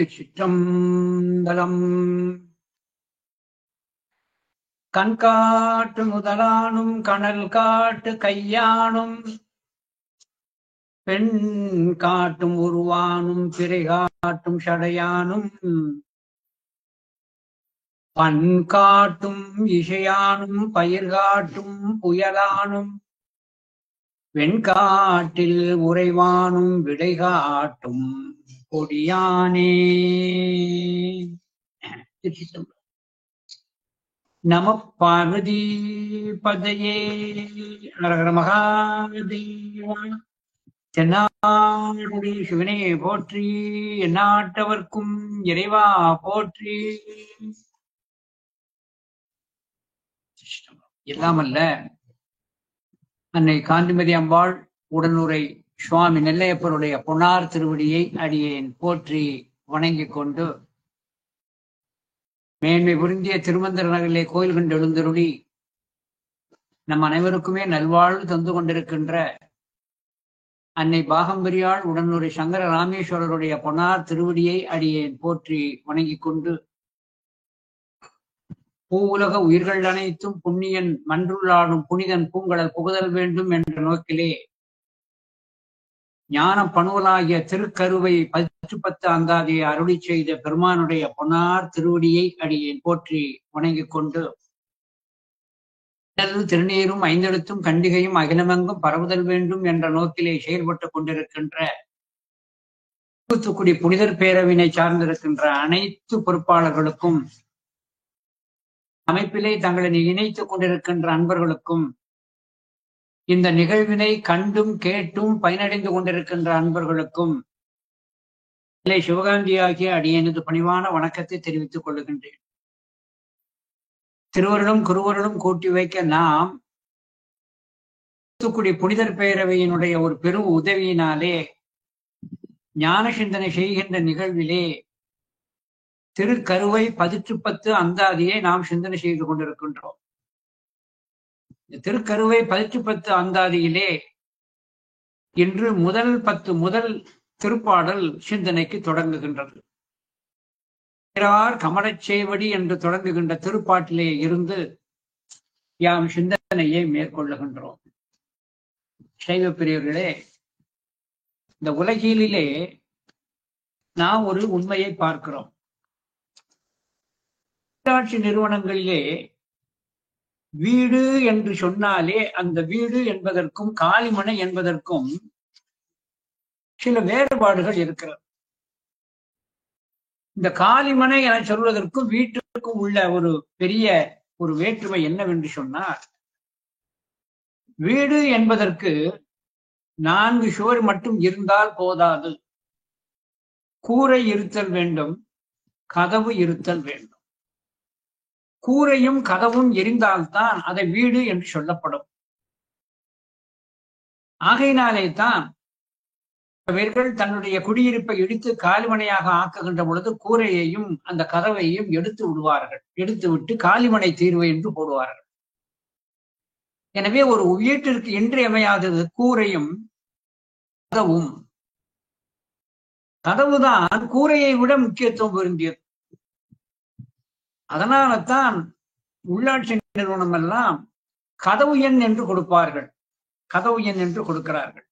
திருச்சிற்றம்பலம். கண்காட்டு முதலானும் கனல் காட்டு கையானும் பெண் காட்டும் உருவானும் பிறை காட்டும் சடையானும் பண் காட்டும் இசையானும் பயிர் காட்டும் புயலானும் வெண்காட்டில் உறைவானும் விடை காட்டும் கொடியானே. நம பார்வதி பதையே ஹரஹர மகாதேவா. தென்னாடுடைய சிவனே போற்றி, எந்நாட்டவர்க்கும் இறைவா போற்றி. எல்லாமல்ல அன்னை காந்திமதி அம்பாள் உடனுரை சுவாமி நெல்லையப்பருடைய பொன்னார் திருவடியை அடியேன் போற்றி வணங்கிக் கொண்டு, மேன்மை புரிந்திய திருமந்திர நகரிலே கோயில் கண்டு எழுந்தருளி நம் அனைவருக்குமே நல்வாழ்வு தந்து கொண்டிருக்கின்ற அன்னை பாகம்பரியாள் உடனுரை சங்கர ராமேஸ்வரருடைய பொன்னார் திருவடியை அடியேன் போற்றி வணங்கிக் கொண்டு, பூவுலக உயிர்கள் அனைத்தும் புண்ணியன் மன்றுள்ளாடும் புனிதன் பூங்கடல் புகுதல் வேண்டும் என்ற நோக்கிலே ஞானம் பணுவலாகிய திருக்கருவை 10 அந்தாதியை அருளி செய்த பெருமானுடைய பொன்னார் திருவடியை அடியேன் போற்றி வணங்கிக் கொண்டு, திருநீரும் 5 எழுத்தும் கண்டிகையும் அகிலமெங்கும் பரவுதல் வேண்டும் என்ற நோக்கிலே செயல்பட்டுக் கொண்டிருக்கின்ற தூத்துக்குடி புனிதர் பேரவினை சார்ந்திருக்கின்ற அனைத்து பொறுப்பாளர்களுக்கும், அமைப்பிலே தங்களை இணைத்துக் கொண்டிருக்கின்ற அன்பர்களுக்கும், இந்த நிகழ்வினை கண்டும் கேட்டும் பயனடைந்து கொண்டிருக்கின்ற அன்பர்களுக்கும் சிவகாந்தி ஆகிய அடியேனது பணிவான வணக்கத்தை தெரிவித்துக் கொள்ளுகின்றேன். திருவருளும் குருவருளும் கூட்டி வைக்க நாம் தூத்துக்குடி புனிதர் பேரவையினுடைய ஒரு பெரும் உதவியினாலே ஞான சிந்தனை செய்கின்ற நிகழ்விலே திருக்கருவை 10 அந்தாதியை நாம் சிந்தனை செய்து கொண்டிருக்கின்றோம். திருக்கருவை 10 அந்தாதியிலே இன்று முதல் திருப்பாடல் சிந்தனைக்கு தொடங்குகின்றது. கமலச் சேவடி என்று தொடங்குகின்ற திருப்பாட்டிலே இருந்து யாம் சிந்தனையை மேற்கொள்ளுகின்றோம். சைவ பிரியர்களே, இந்த உலகிலே நாம் ஒரு உண்மையை பார்க்கிறோம். உள்ளாட்சி நிறுவனங்களிலே வீடு என்று சொன்னாலே அந்த வீடு என்பதற்கும் காலிமனை என்பதற்கும் சில வேறுபாடுகள் இருக்கிறது. இந்த காலிமனை என சொல்வதற்கும் வீட்டுக்கும் உள்ள ஒரு பெரிய ஒரு வேற்றுமை என்னவென்று சொன்னால், வீடு என்பதற்கு 4 சுவர் மட்டும் இருந்தால் போதாது, கூரை இருத்தல் வேண்டும், கதவு இருத்தல் வேண்டும். கூரையும் கதவும் எரிந்தால்தான் அதை வீடு என்று சொல்லப்படும். ஆகையினாலே தான் இவர்கள் தன்னுடைய குடியிருப்பை இடித்து காலிமனையாக ஆக்குகின்ற பொழுது கூரையையும் அந்த கதவையும் எடுத்து விடுவார்கள். எடுத்து விட்டு காலிமனை தீர்வு என்று போடுவார்கள். எனவே ஒரு வீட்டிற்கு இன்றியமையாதது கூரையும் கதவும். கதவுதான் கூரையை விட முக்கியத்துவம் பொருந்தியது. அதனால்தான் உள்ளாட்சி நிறுவனம் எல்லாம் கதவு எண் என்று கொடுப்பார்கள், கதவு எண் என்று கொடுக்கிறார்கள்.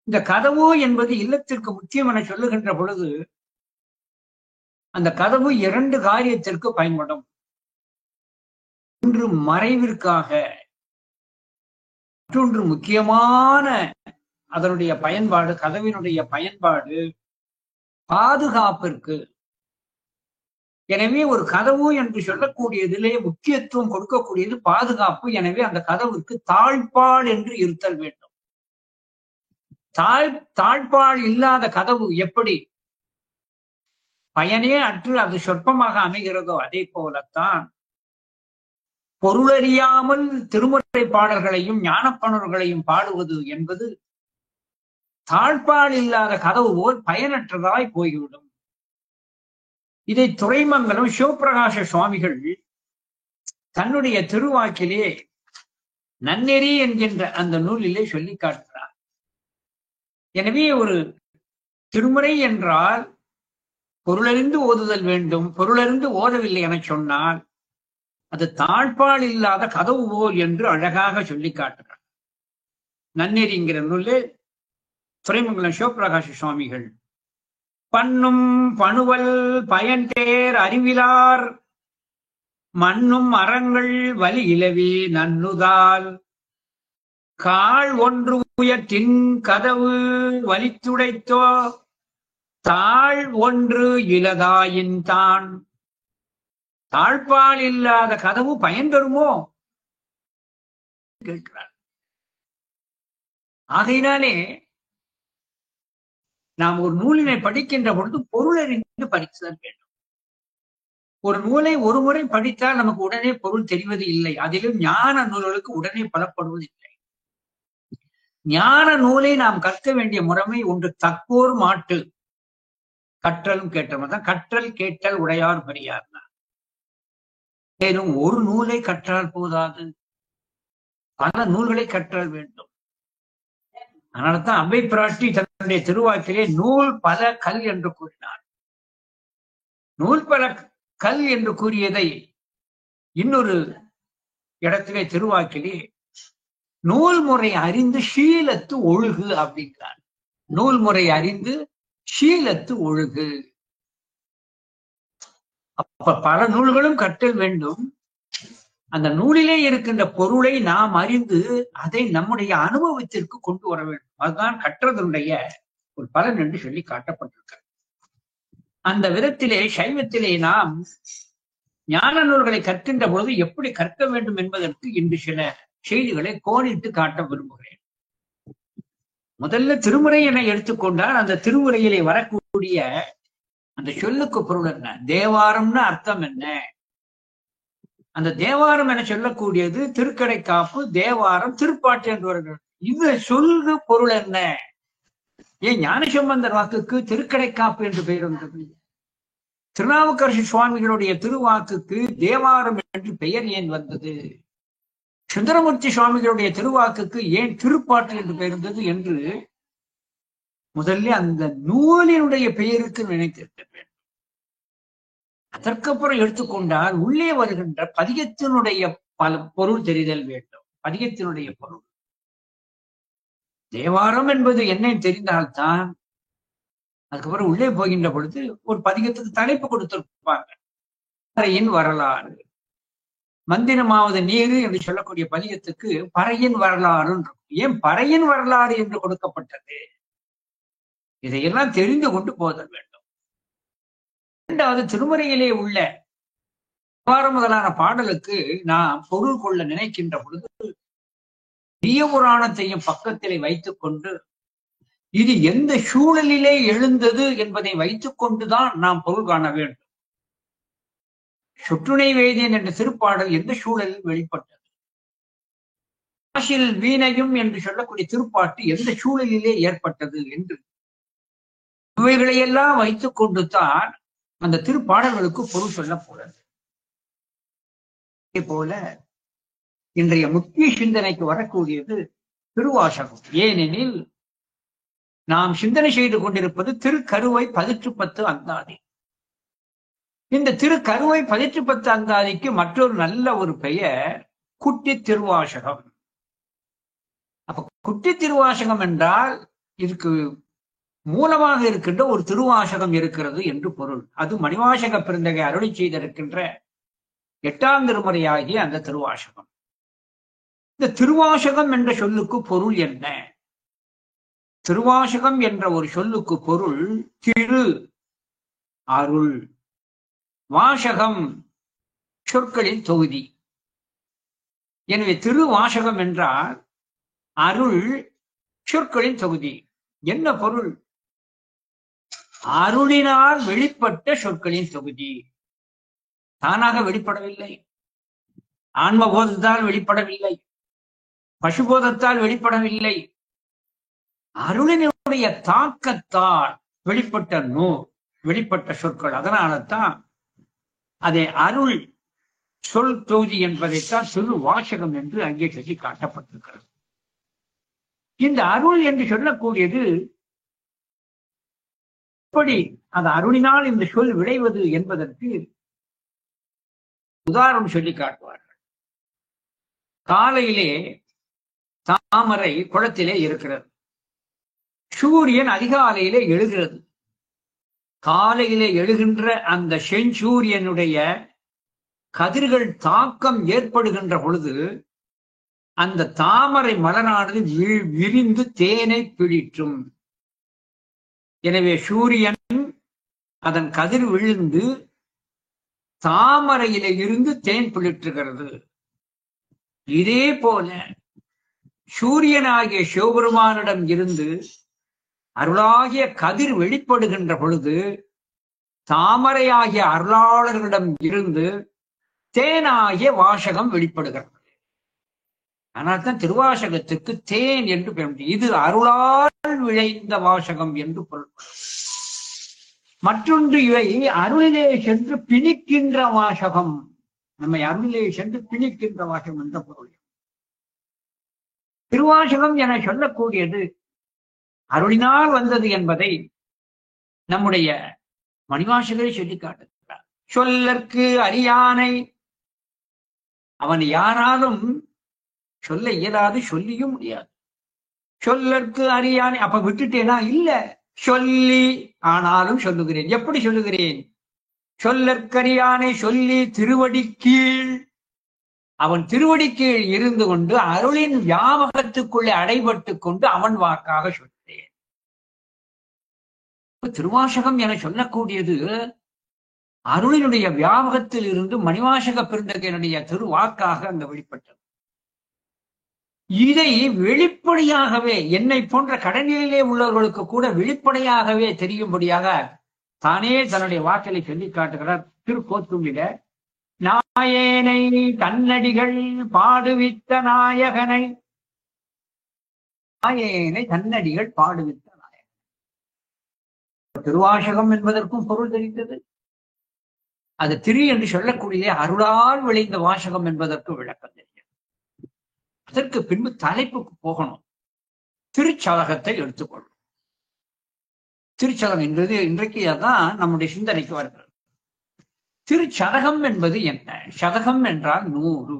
இந்த கதவு என்பது இல்லத்திற்கு முக்கியம் என சொல்லுகின்ற பொழுது அந்த கதவு 2 காரியத்திற்கு பயன்படும். ஒன்று மறைவிற்காக, மற்றொன்று முக்கியமான அதனுடைய பயன்பாடு, கதவினுடைய பயன்பாடு பாதுகாப்பிற்கு. எனவே ஒரு கதவு என்று சொல்லக்கூடியதிலே முக்கியத்துவம் கொடுக்கக்கூடியது பாதுகாப்பு. எனவே அந்த கதவுக்கு தாழ்பாள் என்று இருத்தல் வேண்டும். தாழ்பாள் இல்லாத கதவு எப்படி பயனே அற்று அது சொற்பமாக அமைகிறதோ, அதே போலத்தான் பொருளறியாமல் திருமுறை பாடல்களையும் ஞானப்பணர்களையும் பாடுவது என்பது தாழ்பாள் இல்லாத கதவு போல் பயனற்றதாய் போய்விடும். இதை துறைமங்கலம் சிவபிரகாச சுவாமிகள் தன்னுடைய திருவாக்கிலே நன்னெறி என்கின்ற அந்த நூலிலே சொல்லி காட்டுகிறார். எனவே ஒரு திருமுறை என்றால் பொருளறிந்து ஓதுதல் வேண்டும். பொருளறிந்து ஓதவில்லை என சொன்னால் அது தாழ்பால் இல்லாத கதவு போல் என்று அழகாக சொல்லி காட்டுகிறார். நன்னெறிங்கிற நூலே துறைமங்கலம் சிவபிரகாச சுவாமிகள் பண்ணும் பணுவல் பயன்தேர் அறிவிலார் மண்ணும் அறங்கள் வலி இலவி நன்னுதால் கால் ஒன்று உயர்த்தின் கதவு வலித்துடைத்தோ தாழ் ஒன்று இலதாயின் தான். தாழ்பால் இல்லாத கதவு பயன் தருமோ கேட்கிறார். ஆகையினாலே நாம் ஒரு நூலினை படிக்கின்ற பொழுது பொருளறிந்து படித்தல் வேண்டும். ஒரு நூலை ஒரு முறை படித்தால் நமக்கு உடனே பொருள் தெரிவது இல்லை. அதிலும் ஞான நூல்களுக்கு உடனே பலப்படுவது இல்லை. ஞான நூலை நாம் கற்க வேண்டிய முறைமை ஒன்று தக்கோர் மாட்டு கற்றலும் கேட்டதான். கற்றல் கேட்டல் உடையார் பெரியார். மேலும் ஒரு நூலை கற்றால் போதாது, பல நூல்களை கற்றல் வேண்டும். அதனால்தான் அவ்வை பிராட்டி தன்னுடைய திருவாக்கிலே நூல் பல கல் என்று கூறினார். நூல் பல கல் என்று கூறியதை இன்னொரு இடத்திலே திருவாக்கிலே நூல் முறை அறிந்து ஷீலத்து ஒழுகு அப்படிங்கிறார். நூல் முறை அறிந்து ஷீலத்து ஒழுகு. அப்ப பல நூல்களும் கற்றல் வேண்டும். அந்த நூலிலே இருக்கின்ற பொருளை நாம் அறிந்து அதை நம்முடைய அனுபவத்திற்கு கொண்டு வர வேண்டும். அதுதான் கற்றதனுடைய ஒரு பலன் என்று சொல்லி காட்டப்பட்டிருக்கிறது. அந்த விதத்திலே சைவத்திலே நாம் ஞான நூல்களை கற்கின்ற பொழுது எப்படி கற்க வேண்டும் என்பதற்கு இன்று சில செய்திகளை கோடிட்டு காட்ட விரும்புகிறேன். முதல்ல திருமுறை என எடுத்துக்கொண்டால் அந்த திருமுறையிலே வரக்கூடிய அந்த சொல்லுக்கு பொருள் என்ன? தேவாரம்னு அர்த்தம் என்ன? அந்த தேவாரம் என சொல்லக்கூடியது திருக்கடைக்காப்பு, தேவாரம், திருப்பாட்டு என்று வருகிறது. இது சொல்லு பொருள் என்ன? ஏன் ஞானசம்பந்தர் வாக்குக்கு திருக்கடைக்காப்பு என்று பெயர் வந்தது? திருநாவுக்கரசு சுவாமிகளுடைய திருவாக்குக்கு தேவாரம் என்று பெயர் ஏன் வந்தது? சுந்தரமூர்த்தி சுவாமிகளுடைய திருவாக்குக்கு ஏன் திருப்பாட்டு என்று பெயர் வந்தது என்று முதல்ல அந்த நூலினுடைய பெயருக்கு நினைத்திருக்க வேண்டும். அதற்கப்புறம் எடுத்துக்கொண்டால் உள்ளே வருகின்ற பதிகத்தினுடைய பல பொருள் தெரிதல் வேண்டும். பதிகத்தினுடைய பொருள் தேவாரம் என்பது என்ன தெரிந்தால்தான் அதுக்கப்புறம் உள்ளே போகின்ற பொழுது ஒரு பதிகத்துக்கு தலைப்பு கொடுத்திருப்பாங்க. பறையின் வரலாறு, மந்திரமாவது நீரு என்று சொல்லக்கூடிய பதிகத்துக்கு பறையின் வரலாறு. ஏன் பறையின் வரலாறு என்று கொடுக்கப்பட்டது? இதையெல்லாம் தெரிந்து கொண்டு போதல் வேண்டும். இரண்டாவது, திருமுறையிலே உள்ள முதலான பாடலுக்கு நாம் பொருள் கொள்ள நினைக்கின்ற பொழுது பெரிய புராணத்தையும் பக்கத்திலே வைத்துக் கொண்டு இது எந்த சூழலிலே எழுந்தது என்பதை வைத்துக் கொண்டுதான் நாம் பொருள் காண வேண்டும். சுற்றுணை வேதியன் என்ற திருப்பாடல் எந்த சூழலில் வெளிப்பட்டது? காசில் வீணையும் என்று சொல்லக்கூடிய திருப்பாட்டு எந்த சூழலிலே ஏற்பட்டது என்று இவைகளையெல்லாம் வைத்துக் கொண்டு தான் அந்த திருப்பாடல்களுக்கு பொருள் சொல்ல போறது. அதே போல இன்றைய முக்கிய சிந்தனைக்கு வரக்கூடியது திருவாசகம். ஏனெனில் நாம் சிந்தனை செய்து கொண்டிருப்பது திருக்கருவை 18 அந்தாதி. இந்த திருக்கருவை 18 அந்தாதிக்கு மற்றொரு நல்ல ஒரு பெயர் குட்டி திருவாசகம். அப்ப குட்டி திருவாசகம் என்றால் இதுக்கு மூலமாக இருக்கின்ற ஒரு திருவாசகம் இருக்கிறது என்று பொருள். அது மணிவாசக பெருந்தகை அருளி செய்திருக்கின்ற 8ஆம் திருமுறையாகிய அந்த திருவாசகம். இந்த திருவாசகம் என்ற சொல்லுக்கு பொருள் என்ன? திருவாசகம் என்ற ஒரு சொல்லுக்கு பொருள் திரு அருள். வாசகம் சொற்களின் தொகுதி. எனவே திருவாசகம் என்றால் அருள் சொற்களின் தொகுதி. என்ன பொருள்? அருளினால் வெளிப்பட்ட சொற்களின் தொகுதி. தானாக வெளிப்படவில்லை, ஆன்மபோதத்தால் வெளிப்படவில்லை, பசுபோதத்தால் வெளிப்படவில்லை, அருளினுடைய தாக்கத்தால் வெளிப்பட்ட நூல், வெளிப்பட்ட சொற்கள். அதனால்தான் அதை அருள் சொல் தொகுதி என்பதைத்தான் திருவாசகம் என்று அங்கே சொல்லி காட்டப்பட்டிருக்கிறது. இந்த அருள் என்று சொல்லக்கூடியது எப்படி அது அருளினால் இந்த சொல் விளைவது என்பதற்கு உதாரணம் சொல்லி காட்டுவார்கள். காலையிலே தாமரை குளத்திலே இருக்கிறது. சூரியன் அதிகாலையிலே எழுகிறது. காலையிலே எழுகின்ற அந்த செஞ்சூரியனுடைய கதிர்கள் தாக்கம் ஏற்படுகின்ற பொழுது அந்த தாமரை மலரானது விரிந்து தேனை பிடிக்கும். எனவே சூரியன் அதன் கதிர் விழுந்து தாமரையிலே இருந்து தேன் பிளிற்றுகிறது. இதே போல சூரியனாகிய சிவபெருமானிடம் இருந்து அருளாகிய கதிர் வெளிப்படுகின்ற பொழுது தாமரையாகிய அருளாளர்களிடம் இருந்து தேனாகிய வாசகம் வெளிப்படுகிறது. ஆனால் தான் திருவாசகத்திற்கு தேன் என்று பெயர். இது அருளால் விளைந்த வாசகம் என்று பொருள். மற்றொன்று இவை அருளிலே சென்று பிணிக்கின்ற வாசகம். நம்மை அருளிலே சென்று பிணிக்கின்ற வாசகம் என்ற பொருள். திருவாசகம் என சொல்லக்கூடியது அருளினால் வந்தது என்பதை நம்முடைய மணிவாசகரை சொல்லி காட்டுகிறார். சொல்லற்கு அறியானை அவன் யாராலும் சொல்ல இயலாது, சொல்லியும் முடியாது. சொல்லற்கு அறியானை அப்ப விட்டுட்டேனா? இல்ல, சொல்லி ஆனாலும் சொல்லுகிறேன். எப்படி சொல்லுகிறேன்? சொல்லற்கரியானை சொல்லி திருவடி கீழ், அவன் திருவடி கீழ் இருந்து கொண்டு அருளின் வியாபகத்துக்குள்ளே அடைபட்டு கொண்டு அவன் வாக்காக சொல்கிறேன். திருவாசகம் என சொல்லக்கூடியது அருளினுடைய வியாபகத்தில் இருந்து மணிவாசக பெருந்தகையினுடைய திருவாக்காக அங்க வெளிப்பட்டது. இதை வெளிப்படையாகவே என்னை போன்ற கடனிலே உள்ளவர்களுக்கு கூட வெளிப்படையாகவே தெரியும்படியாக தானே தன்னுடைய வாக்களை சொல்லி காட்டுகிறார். திருக்கோத்தும்பில நாயேனை தன்னடிகள் பாடுவித்த நாயகனை, நாயேனை தன்னடிகள் பாடுவித்த நாயகன். திருவாசகம் என்பதற்கும் பொருள் தெரிந்தது. அது திரு என்று சொல்லக்கூடிய அருளால் விளைந்த வாசகம் என்பதற்கு விளக்கம் தெரியும். அதற்கு பின்பு தலைப்புக்கு போகணும். திருச்சதகத்தை எடுத்துக்கொள்ளும். திருச்சதகம் என்பது இன்றைக்கு அதான் நம்முடைய சிந்தனைக்கு வருகிறது. திருச்சதகம் என்பது என்ன? சதகம் என்றால் 100.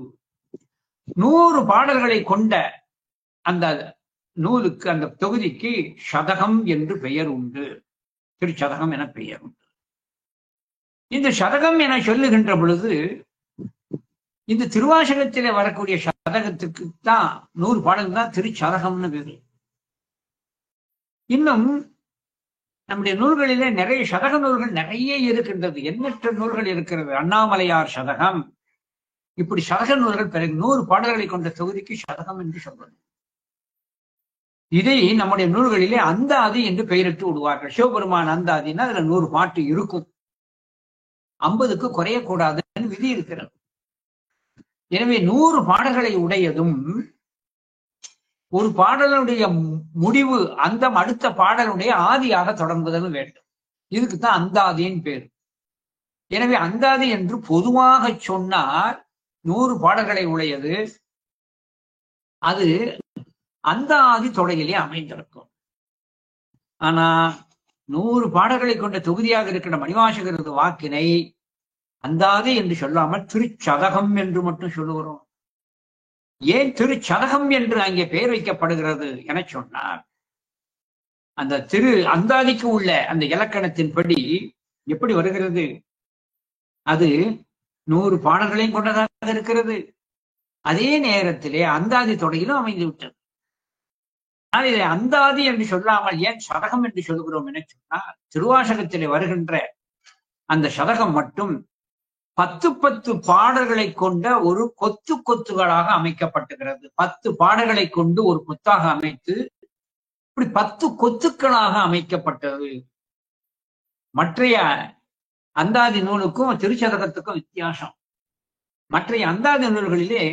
100 பாடல்களை கொண்ட அந்த நூலுக்கு, அந்த தொகுதிக்கு சதகம் என்று பெயர் உண்டு. திருச்சதகம் என பெயர் உண்டு. இந்த சதகம் என சொல்லுகின்ற பொழுது இந்த திருவாசகத்திலே வரக்கூடிய சதகத்துக்கு தான் 100 பாடல் தான் திருச்சதகம்னு பேரு. இன்னும் நம்முடைய நூல்களிலே நிறைய சதக நூல்கள் நிறைய இருக்கின்றது. எண்ணற்ற நூல்கள் இருக்கிறது. அண்ணாமலையார் சதகம், இப்படி சதக நூல்கள் பிறகு 100 பாடல்களை கொண்ட தொகுதிக்கு சதகம் என்று சொல்வது. இதை நம்முடைய நூல்களிலே அந்தாதி என்று பெயரிட்டு விடுவார்கள். சிவபெருமான் அந்தாதினா அதுல 100 பாட்டு இருக்கும். 50க்கு குறையக்கூடாதுன்னு விதி இருக்கிறது. எனவே 100 பாடல்களை உடையதும் ஒரு பாடலுடைய முடிவு அந்தம் அடுத்த பாடலுடைய ஆதியாக தொடங்குதல் வேண்டும். இதுக்குத்தான் அந்தாதியின் பேர். எனவே அந்தாதி என்று பொதுவாக சொன்னார் 100 பாடல்களை உடையது. அது அந்தாதி தொடையிலே அமைந்திருக்கும். ஆனா 100 பாடல்களை கொண்ட தொகுதியாக இருக்கிற மணிவாசகரது வாக்கினை அந்தாதி என்று சொல்லாமல் திருச்சதகம் என்று மட்டும் சொல்லுகிறோம். ஏன் திருச்சதகம் என்று அங்கே பெயர் வைக்கப்படுகிறது என சொன்னார், அந்த அந்தாதிக்கு உள்ள அந்த இலக்கணத்தின்படி எப்படி வருகிறது? அது 100 பாடல்களையும் கொண்டதாக இருக்கிறது. அதே நேரத்திலே அந்தாதி தொடையிலும் அமைந்து விட்டது. ஆனால் இதை அந்தாதி என்று சொல்லாமல் ஏன் சதகம் என்று சொல்லுகிறோம் என சொன்னால், திருவாசகத்திலே வருகின்ற அந்த சதகம் மட்டும் 10 பாடல்களை கொண்ட ஒரு கொத்துகளாக அமைக்கப்பட்டுகிறது. 10 பாடல்களை கொண்டு ஒரு கொத்தாக அமைத்து இப்படி 10 கொத்துக்களாக அமைக்கப்பட்டது. மற்றைய அந்தாதி நூலுக்கும் திருச்சதகத்துக்கும் வித்தியாசம். மற்றைய அந்தாதி நூல்களிலே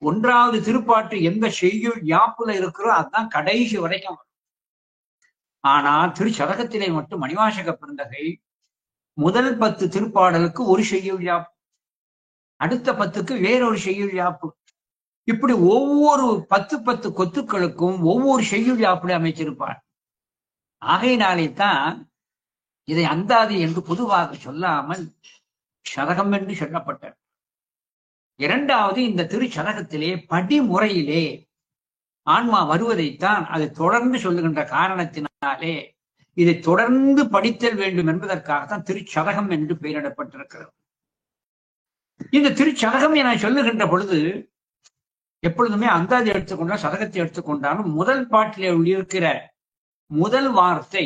1வது திருப்பாட்டு எந்த செய்யுள் யாப்புல இருக்கிறோ அதுதான் கடைசி வரைக்கும். ஆனா திருச்சதகத்திலே மட்டும் மணிவாசக பெருந்தகை முதல் 10 திருப்பாடலுக்கு ஒரு செய்யுள் யாப்பு, அடுத்த 10க்கு வேறொரு செய்யுள் யாப்பு, இப்படி ஒவ்வொரு 10 கொத்துக்களுக்கும் ஒவ்வொரு செய்யுள் யாப்புல அமைச்சிருப்பார். ஆகையினாலே தான் இதை அந்தாதி என்று பொதுவாக சொல்லாமல் சதகம் என்று சொல்லப்பட்டது. இரண்டாவது, இந்த திருச்சதகத்திலே படிமுறையிலே ஆன்மா வருவதைத்தான் அது தொடர்ந்து சொல்லுகின்ற காரணத்தினாலே இதை தொடர்ந்து படித்தல் வேண்டும் என்பதற்காகத்தான் திருச்சதகம் என்று பெயரிடப்பட்டிருக்கிறது. இந்த திருச்சதகம் என சொல்லுகின்ற பொழுது எப்பொழுதுமே அந்தாதி எடுத்துக்கொண்டால் சதகத்தை எடுத்துக்கொண்டாலும் முதல் பாட்டிலே இருக்கிற முதல் வார்த்தை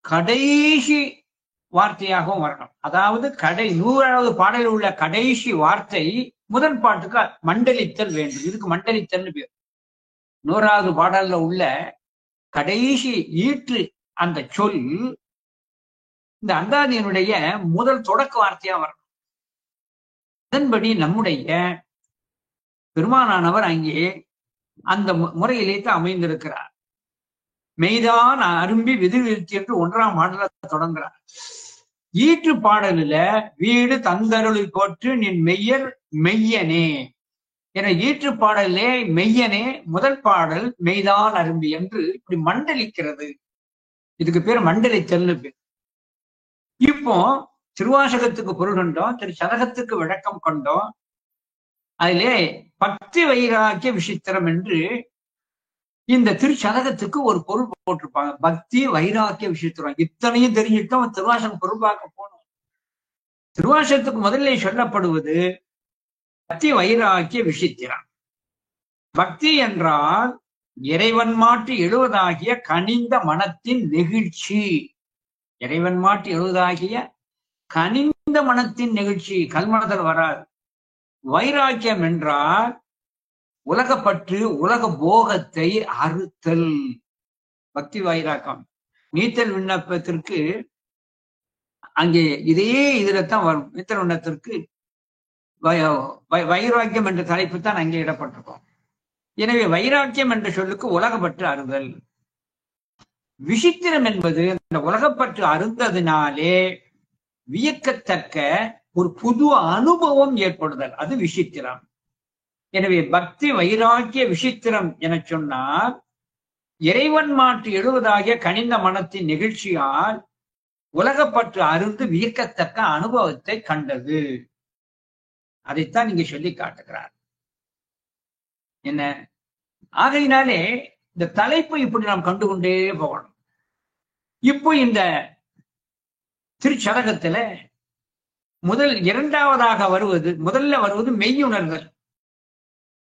கடைசி வார்த்தையாகவும் வரணும். அதாவது 100வது பாடலில் உள்ள கடைசி வார்த்தை முதல் பாட்டுக்கு மண்டலித்தல் வேண்டும். இதுக்கு மண்டலித்தல் பேர். 100வது பாடல்ல உள்ள கடைசி ஈற்று அந்த சொல் இந்த அந்தாதியினுடைய முதல் தொடக்க வார்த்தையா வரணும். அதன்படி நம்முடைய பெருமானானவர் அங்கே அந்த முறையிலே தான் அமைந்திருக்கிறார். மெய்தான் அரும்பி விதிர்விருத்தி என்று 1ஆம் பாடல தொடங்குறார். ஈற்று பாடலில வீடு தந்தருளை போற்று நின் மெய்யர் மெய்யனே என ஈற்று பாடலே மெய்யனே முதல் பாடல் மெய்தான் அரும்பி என்று இப்படி மண்டலிக்கிறது. இதுக்கு பேர் மண்டலித்தல்னு பேர். இப்போ திருவாசகத்துக்கு பொருள் கண்டோம், திருச்சதகத்துக்கு விளக்கம் கொண்டோம். அதிலே பக்தி வைராக்கிய விசித்திரம் என்று இந்த திருச்சதகத்துக்கு ஒரு பொருள் போட்டிருப்பாங்க. பக்தி வைராக்கிய விசித்திரம். இத்தனையும் தெரிஞ்சுட்டோம், திருவாசகம் பொருள் பார்க்க போனோம். திருவாசகத்துக்கு முதல்ல சொல்லப்படுவது பக்தி வைராக்கிய விசித்திரம். பக்தி என்றால் இறைவன் மாற்றி எழுவதாகிய கனிந்த மனத்தின் நெகிழ்ச்சி. இறைவன் மாற்றி எழுவதாகிய கனிந்த மனத்தின் நெகிழ்ச்சி கல்மனத்தில் வராது. வைராக்கியம் என்றால் உலகப்பற்று உலக போகத்தை அறுத்தல். பக்தி வைராக்கம். நீத்தல் விண்ணப்பத்திற்கு அங்கே இதே இதுலத்தான் வரும். நீத்தல் விண்ணப்பத்திற்கு வைராக்கியம் என்ற தலைப்பு தான் அங்கே இடப்பட்டிருக்கும். எனவே வைராக்கியம் என்ற சொல்லுக்கு உலகப்பற்று அறுதல். விசித்திரம் என்பது இந்த உலகப்பற்று அருந்ததினாலே வியக்கத்தக்க ஒரு புது அனுபவம் ஏற்படுதல், அது விசித்திரம். எனவே பக்தி வைராக்கிய விசித்திரம் என சொன்னால் இறைவன் மாற்றி எழுவதாகிய கனிந்த மனத்தின் நிகழ்ச்சியால் உலகப்பற்று அருந்து வியக்கத்தக்க அனுபவத்தை கண்டது. அதைத்தான் இங்க சொல்லி காட்டுகிறார். என்ன ஆகையினாலே இந்த தலைப்பை இப்படி நாம் கண்டுகொண்டே போகணும். இப்போ இந்த திருச்சதகத்துல இரண்டாவதாக வருவது, முதல்ல வருவது மெய்யுணர்தல்,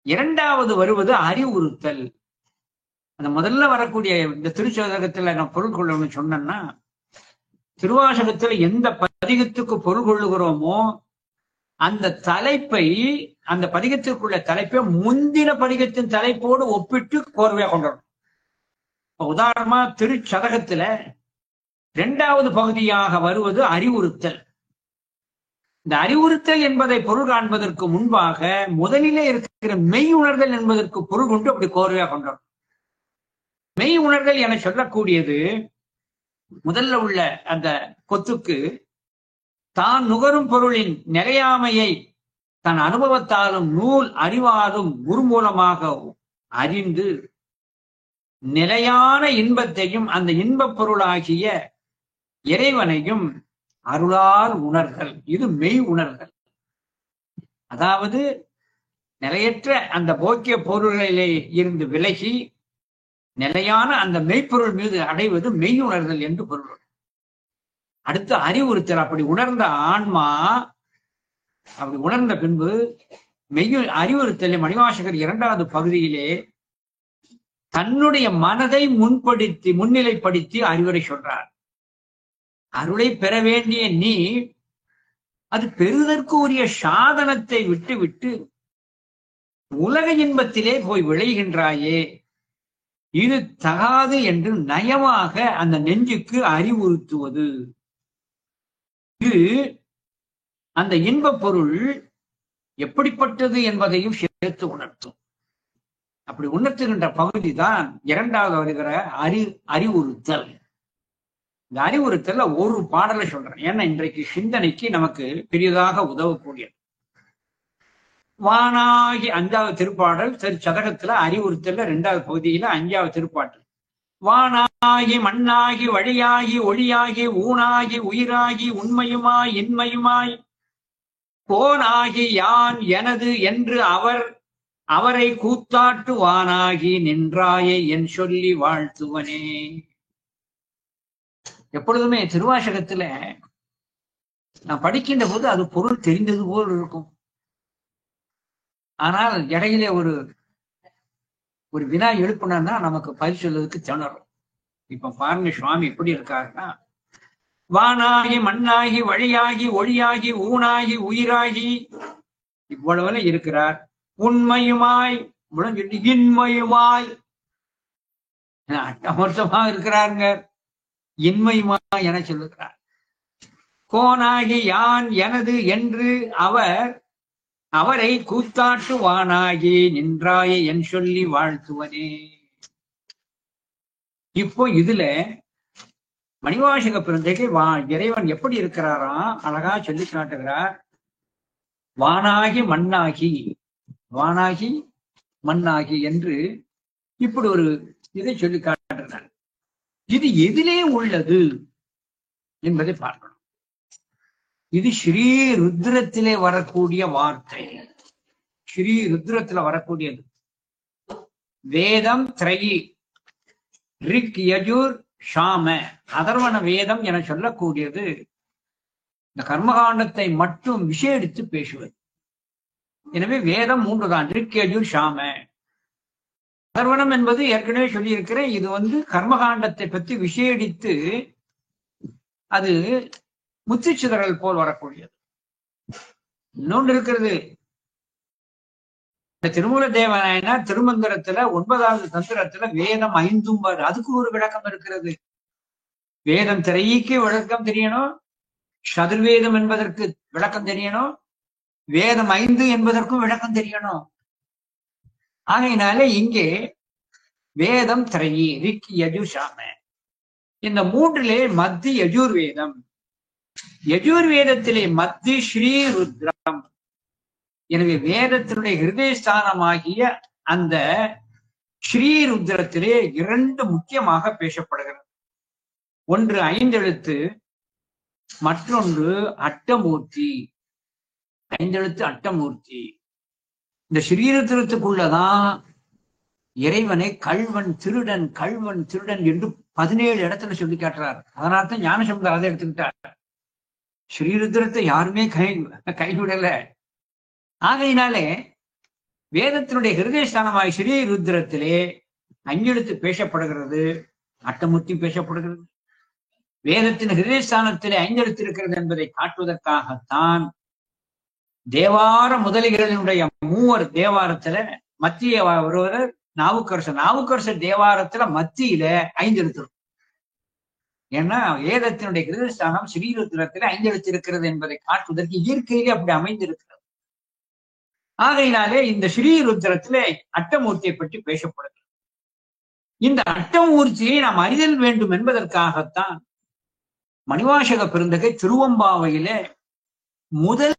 இரண்டாவது வருவது அறிவுறுத்தல். அந்த முதல்ல வரக்கூடிய இந்த திருச்சதகத்துல நான் பொருள் கொள்ளணும்னு சொன்னேன்னா, திருவாசகத்துல எந்த பதிகத்துக்கு பொருள் கொள்ளுகிறோமோ அந்த தலைப்பை, அந்த பதிகத்திற்குள்ள தலைப்பை முந்தின பதிகத்தின் தலைப்போடு ஒப்பிட்டு கோர்வையா கொண்டுடணும். உதாரணமா திருச்சதகத்துல 2வது பகுதியாக வருவது அறிவுறுத்தல். இந்த அறிவுறுத்தல் என்பதை பொருள் காண்பதற்கு முன்பாக முதலிலே இருக்கிற மெய் உணர்தல் என்பதற்கு பொருள் கொண்டு அப்படி கோர்வையா கொண்டோம். மெய் உணர்தல் என சொல்லக்கூடியது முதல்ல உள்ள அந்த கொத்துக்கு தான் நுகரும் பொருளின் நிலையாமையை தன் அனுபவத்தாலும் நூல் அறிவாலும் குரு மூலமாக அறிந்து நிலையான இன்பத்தையும் அந்த இன்பப் பொருளாகிய இறைவனையும் அருளால் உணர்தல். இது மெய் உணர்தல். அதாவது நிலையற்ற அந்த போக்கிய பொருள்களிலே இருந்து விலகி நிலையான அந்த மெய்ப்பொருள் மீது அடைவது மெய் உணர்தல் என்று பொருள். அடுத்து அறிவுறுத்தல். அப்படி உணர்ந்த ஆன்மா, அப்படி உணர்ந்த பின்பு அறிவுறுத்தலை மணிவாசகர் 2வது பகுதியிலே தன்னுடைய மனதை முன்னிலைப்படுத்தி அறிவுரை சொல்றார். அருளை பெற வேண்டிய நீ அது பெறுவதற்கு உரிய சாதனத்தை விட்டு உலக இன்பத்திலே போய் விளைகின்றாயே, இது தகாது என்று நயமாக அந்த நெஞ்சுக்கு அறிவுறுத்துவது. இது அந்த இன்பப் பொருள் எப்படிப்பட்டது என்பதையும் சேர்த்து உணர்த்தும். அப்படி உணர்த்துகின்ற பகுதி தான் 2வது வருகிற அறிவுறுத்தல். இந்த அறிவுறுத்தல ஒரு பாடலை சொல்றேன், ஏன்னா இன்றைக்கு சிந்தனைக்கு நமக்கு பெரியதாக உதவக்கூடியது. வானாகி 5வது திருப்பாடல் திருச்சதகத்துல அறிவுறுத்தல 2வது பகுதியில 5வது திருப்பாட்டு. வானாகி மண்ணாகி வழியாகி ஒளியாகி ஊனாகி உயிராகி உண்மையுமாய் இன்மையுமாய் கோனாகி யான் எனது என்று அவரை கூத்தாட்டு வானாகி நின்றாயே என் சொல்லி வாழ்த்துவனே. எப்பொழுதுமே திருவாசகத்துல நான் படிக்கின்ற போது அது பொருள் தெரிந்தது போல் இருக்கும். ஆனால் இடையிலே ஒரு வினா எழுப்பினா நமக்கு பதில் சொல்றதுக்கு திணறும். இப்ப பாருங்க சுவாமி எப்படி இருக்காருன்னா, வானாகி மண்ணாகி வழியாகி ஒளியாகி ஊனாகி உயிராகி இவ்வளவுல இருக்கிறார். உண்மையுமாய் இன்மையுமாய் அட்டமொத்தமா இருக்கிறாருங்க. இன்மையுமாய் என சொல்லுகிறார். கோனாகி யான் எனது என்று அவரை கூத்தாட்டு வானாகி நின்றாயே என் சொல்லி வாழ்த்துவனே. இப்போ இதுல மணிவாசக பெருந்தகை இறைவன் எப்படி இருக்கிறாராம் அழகா சொல்லி காட்டுகிறார். வானாகி மண்ணாகி வானாகி மண்ணாகி என்று இப்படி ஒரு இதை சொல்லி காட்டுகிறார். இது எதிலே உள்ளது என்பதை பார்க்கணும். இது ஸ்ரீ ருத்ரத்திலே வரக்கூடிய வார்த்தை. ஸ்ரீ ருத்ரத்துல வரக்கூடியது. வேதம் திரையி ரிக் யஜுர் ஷாம அதர்வண வேதம் என சொல்லக்கூடியது இந்த கர்மகாண்டத்தை மட்டும் விசேடித்து பேசுவது. எனவே வேதம் 3 தான். ரிக் யஜுர் ஷாம. அதர்வணம் என்பது ஏற்கனவே சொல்லியிருக்கிறேன். இது கர்மகாண்டத்தை பற்றி விசேடித்து அது முத்துச்சிதறல் போல் வரக்கூடியது. இன்னொன்று இருக்கிறது. இந்த திருமூல தேவநாயனார் திருமந்திரத்துல 9வது தந்திரத்துல வேதம் 5 அதுக்கு ஒரு விளக்கம் இருக்கிறது. வேதம் திரைக்கு விளக்கம் தெரியணும், சதுர்வேதம் என்பதற்கு விளக்கம் தெரியணும், வேதம் 5 என்பதற்கும் விளக்கம் தெரியணும். ஆகையினால இங்கே வேதம் திரையி ரிக் யஜுர் ஷாம இந்த 3லே மத்தி யஜுர்வேதம். யஜுர்வேதத்திலே மத்தி ஸ்ரீ ருத்ரம். எனவே வேதத்தினுடைய ஹிருதயஸ்தானமாகிய அந்த ஸ்ரீ ருத்ரத்திலே 2 முக்கியமாக பேசப்படுகிறது. ஒன்று 5 எழுத்து, மற்றொன்று அட்டமூர்த்தி. 5 எழுத்து அட்டமூர்த்தி. இந்த ஸ்ரீருத்ரத்துக்குள்ளதான் இறைவனை கள்வன் திருடன் என்று 17 இடத்துல சொல்லி காட்டுறார். அதனால்தான் ஞானசம்பந்தர் அதை எடுத்துக்கிட்டார். ஸ்ரீருத்ரத்தை யாருமே கைவிடல. ஆகையினாலே வேதத்தினுடைய ஹிருதயஸ்தானமாய் ஸ்ரீருத்ரத்திலே 5 எழுத்து பேசப்படுகிறது, அட்டமூர்த்தி பேசப்படுகிறது. வேதத்தின் ஹிருதயஸ்தானத்திலே 5 எழுத்து இருக்கிறது என்பதை காட்டுவதற்காகத்தான் தேவார முதலிகளினுடைய 3 தேவாரத்துல மத்திய ஒருவர் நாவுக்கரசர் தேவாரத்துல மத்தியில 5 எழுத்து. ஏன்னா வேதத்தினுடைய ஹிருதயஸ்தானம் ஸ்ரீருத்ரத்திலே 5 எழுத்து இருக்கிறது என்பதை காட்டுவதற்கு இயற்கையிலே அப்படி அமைந்திருக்கிறது. ஆகையினாலே இந்த ஸ்ரீருத்ரத்திலே அட்டமூர்த்தியை பற்றி பேசப்படுகிறது. இந்த அட்டமூர்த்தியை நாம் அறிதல் வேண்டும் என்பதற்காகத்தான் மணிவாசக பெருந்தகை திருவம்பாவையிலே முதல்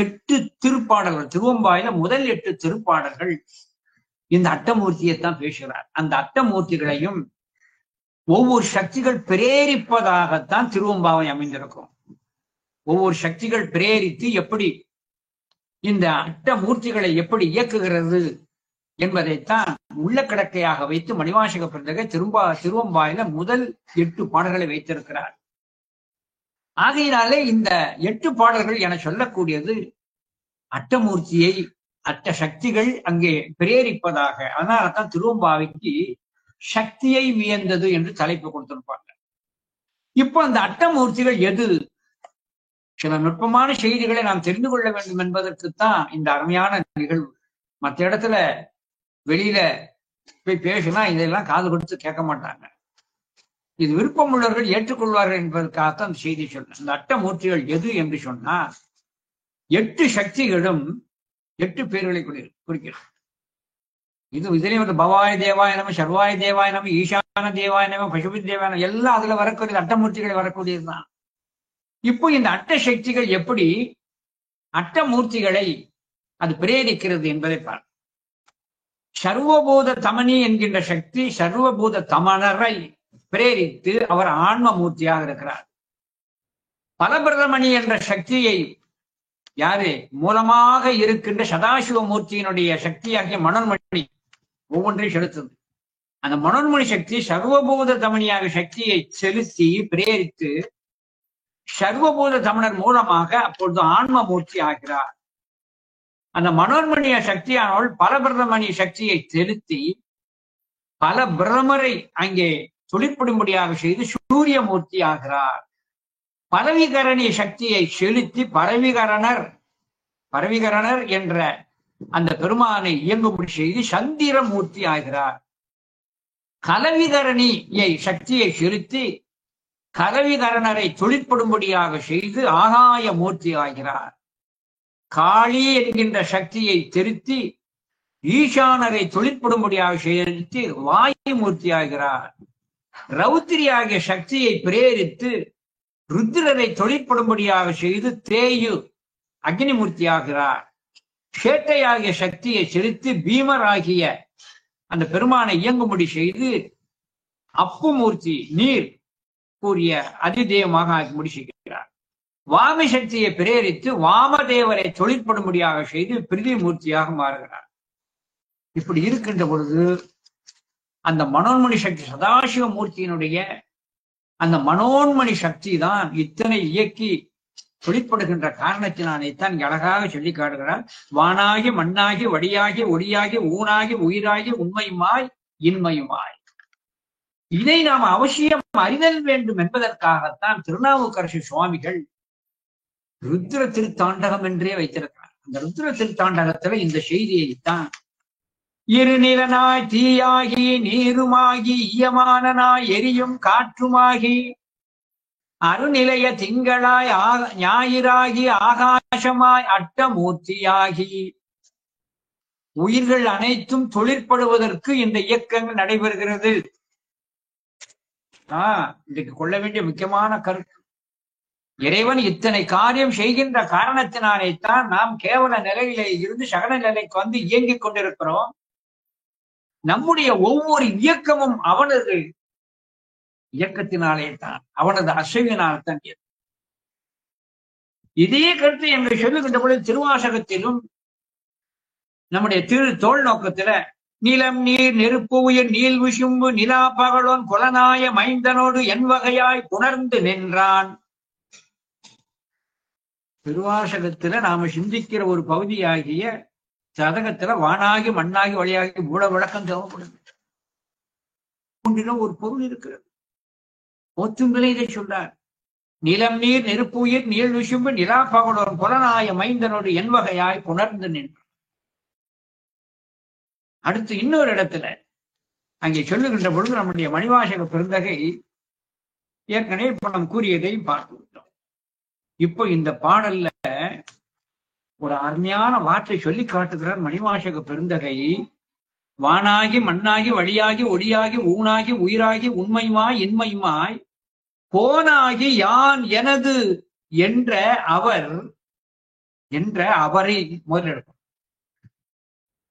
8 திருப்பாடல்கள், திருவம்பாயில முதல் 8 திருப்பாடல்கள் இந்த அட்டமூர்த்தியைத்தான் பேசுகிறார். அந்த அட்டமூர்த்திகளையும் ஒவ்வொரு சக்திகள் பிரேரிப்பதாகத்தான் திருவம்பாவை அமைந்திருக்கும். ஒவ்வொரு சக்திகள் பிரேரித்து எப்படி இந்த அட்டமூர்த்திகளை எப்படி இயக்குகிறது என்பதைத்தான் உள்ள கிடக்கையாக வைத்து மணிவாசக பெருந்தகை திருவம்பாயில முதல் 8 பாடல்களை வைத்திருக்கிறார். ஆகையினாலே இந்த 8 பாடல்கள் என சொல்லக்கூடியது அட்டமூர்த்தியை அட்ட சக்திகள் அங்கே பிரேரிப்பதாக. அதனால்தான் திருவம்பாவைக்கு சக்தியை வியந்தது என்று தலைப்பு கொடுத்திருப்பாங்க. இப்போ அந்த அட்டமூர்த்திகள் எது? சில நுட்பமான செய்திகளை நாம் தெரிந்து கொள்ள வேண்டும் என்பதற்குத்தான் இந்த அருமையான நிகழ்வு. மற்ற இடத்துல வெளியில போய் பேசினா இதெல்லாம் காது கொடுத்து கேட்க மாட்டாங்க. இது விருப்பம் உள்ளவர்கள் ஏற்றுக்கொள்வார்கள் என்பதற்காகத்தான் அந்த செய்தி சொல்றேன். இந்த அட்டமூர்த்திகள் எது என்று சொன்னா 8 சக்திகளும் 8 பேர்களை குறிக்கிறது. இதுலயும் பவாய தேவாய நம, சர்வாய தேவாய நம, ஈசான தேவாய நம, பசுபதி தேவாய நம எல்லாம் அதுல வரக்கூடியது, அட்டமூர்த்திகள் வரக்கூடியதுதான். இப்போ இந்த அட்ட சக்திகள் எப்படி அட்டமூர்த்திகளை அது பிரேரிக்கிறது என்பதை பார்க்க. சர்வபூத தமனி என்கின்ற சக்தி சர்வபூத தமனரை பிரேரித்து அவர் ஆன்ம மூர்த்தியாக இருக்கிறார். பலபிரதமணி என்ற சக்தியை யாரு மூலமாக இருக்கின்ற சதாசிவமூர்த்தியினுடைய சக்தியாகிய மனோன்மணி ஒவ்வொன்றையும் செலுத்துது. அந்த மனோன்மணி சக்தி சர்வபூத தமனியாக சக்தியை செலுத்தி பிரேரித்து சர்வபூத தமனர் மூலமாக அப்பொழுது ஆன்ம மூர்த்தி ஆகிறார். அந்த மனோன்மணிய சக்தியானவள் பலபிரதமணி சக்தியை செலுத்தி பல பிரதமரை அங்கே துளிப்படும்படியாக செய்து சூரிய மூர்த்தி ஆகிறார். பரவிகரணி சக்தியை செலுத்தி பரவிகரணர் என்ற அந்த பெருமானை இயங்கும்படி செய்து சந்திரமூர்த்தி ஆகிறார். கலவிகரணியை சக்தியை செலுத்தி கலவிகரணரை தொழிற்படும்படியாக செய்து ஆகாய மூர்த்தி ஆகிறார். காளி என்கின்ற சக்தியை திருத்தி ஈசானரை தொழிற்படும்படியாக செலுத்தி வாயு மூர்த்தி ஆகிறார். ரௌத்திரி ஆகிய சக்தியை பிரேரித்து ருத்ரரை தொழிற்படும்படியாக செய்து தேயு அக்னிமூர்த்தி ஆகிறார். சேட்டையாகிய சக்தியை செலுத்தி பீமர் ஆகிய அந்த பெருமானை இயங்கும்படி செய்து அப்புமூர்த்தி நீர் கூறிய அதிதேவமாக ஆகும்படி செய்கிறார். வாமி சக்தியை பிரேரித்து வாமதேவரை தொழிற்படும்படியாக செய்து பிரிதிமூர்த்தியாக மாறுகிறார். இப்படி இருக்கின்ற பொழுது அந்த மனோன்மணி சக்தி சதாசிவ மூர்த்தியினுடைய அந்த மனோன்மணி சக்தி தான் இத்தனை இயக்கி தொழிற்படுகின்ற காரணத்தினாலேத்தான் அழகாக சொல்லி காட்டுகிறார். வானாகி மண்ணாகி வடியாகி ஒளியாகி ஊனாகி உயிராகி உண்மையுமாய் இன்மையுமாய். இதை நாம் அவசியம் அறிதல் வேண்டும் என்பதற்காகத்தான் திருநாவுக்கரசு சுவாமிகள் ருத்ர திருத்தாண்டகம் என்றே வைத்திருக்கிறார். அந்த ருத்ர திருத்தாண்டகத்துல இந்த செய்தியைத்தான் இருநிலனாய் தீயாகி நீருமாகி ஈயமானனாய் எரியும் காற்றுமாகி அருநிலைய திங்களாய் ஞாயிறாகி ஆகாசமாய் அட்டமூர்த்தியாகி உயிர்கள் அனைத்தும் தொழிற்படுவதற்கு இந்த இயக்கங்கள் நடைபெறுகிறது. இன்றைக்கு கொள்ள வேண்டிய முக்கியமான கருத்து, இறைவன் இத்தனை காரியம் செய்கின்ற காரணத்தினாலே தான் நாம் கேவல நிலையிலே இருந்து சகல நிலைக்கு வந்து இயங்கிக் கொண்டிருக்கிறோம். நம்முடைய ஒவ்வொரு இயக்கமும் அவனது இயக்கத்தினாலே தான், அவனது அசைவினால்தான். இதே கருத்து என்று சொல்லுகின்ற பொழுது திருவாசகத்திலும் நம்முடைய தோல் நோக்கத்துல நிலம் நீர் நெருப்பு உயிர் நீள் விசும்பு நிலா பகலோன் குலநாய மைந்தனோடு என் வகையாய் புணர்ந்து நின்றான். திருவாசகத்துல நாம சிந்திக்கிற ஒரு பகுதியாகிய சதகத்துல வானாகி மண்ணாகி வழியாகி மூல விளக்கம் தேவைப்படுது. ஒரு பொருள் இருக்கிறது. ஒத்துங்களை இதை சொல்றார். நிலம் நீர் நெருப்பு உயிர் நீள் விசும்பு நிலா பகலோன் குலநாய மைந்தனோடு என் வகையாய் புணர்ந்து நின்றான். அடுத்து இன்னொரு இடத்துல அங்கே சொல்லுகின்ற பொழுது நம்முடைய மணிவாசக பெருந்தகை ஏற்கனவே இப்ப நாம் கூறியதை பார்த்து விட்டோம். இப்போ இந்த பாடல்ல ஒரு அருமையான வார்த்தை சொல்லி காட்டுகிறார் மணிவாசக பெருந்தகை. வானாகி மண்ணாகி வழியாகி ஒளியாகி ஊனாகி உயிராகி உண்மையுமாய் இன்மையுமாய் போனாகி யான் எனது என்ற அவரை முதலெடுக்கும்.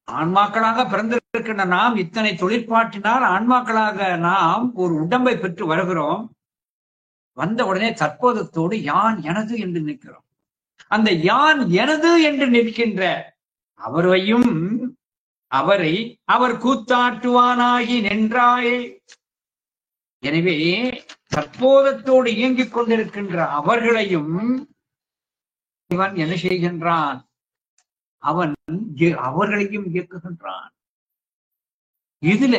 ஆன்மாக்களாக பிறந்திருக்கின்ற நாம் இத்தனை தொழிற்பாட்டினால் ஆன்மாக்களாக நாம் ஒரு உடம்பை பெற்று வருகிறோம். வந்த உடனே தற்போதத்தோடு யான் எனது என்று நிற்கிறோம். அந்த யான் எனது என்று நிற்கின்ற அவரை அவர் கூத்தாட்டுவானாகி நின்றாயே. எனவே தற்போதத்தோடு இயங்கிக் கொண்டிருக்கின்ற அவர்களையும் இவன் என்ன செய்கின்றான்? அவன் அவர்களையும் இயக்குகின்றான். இதுல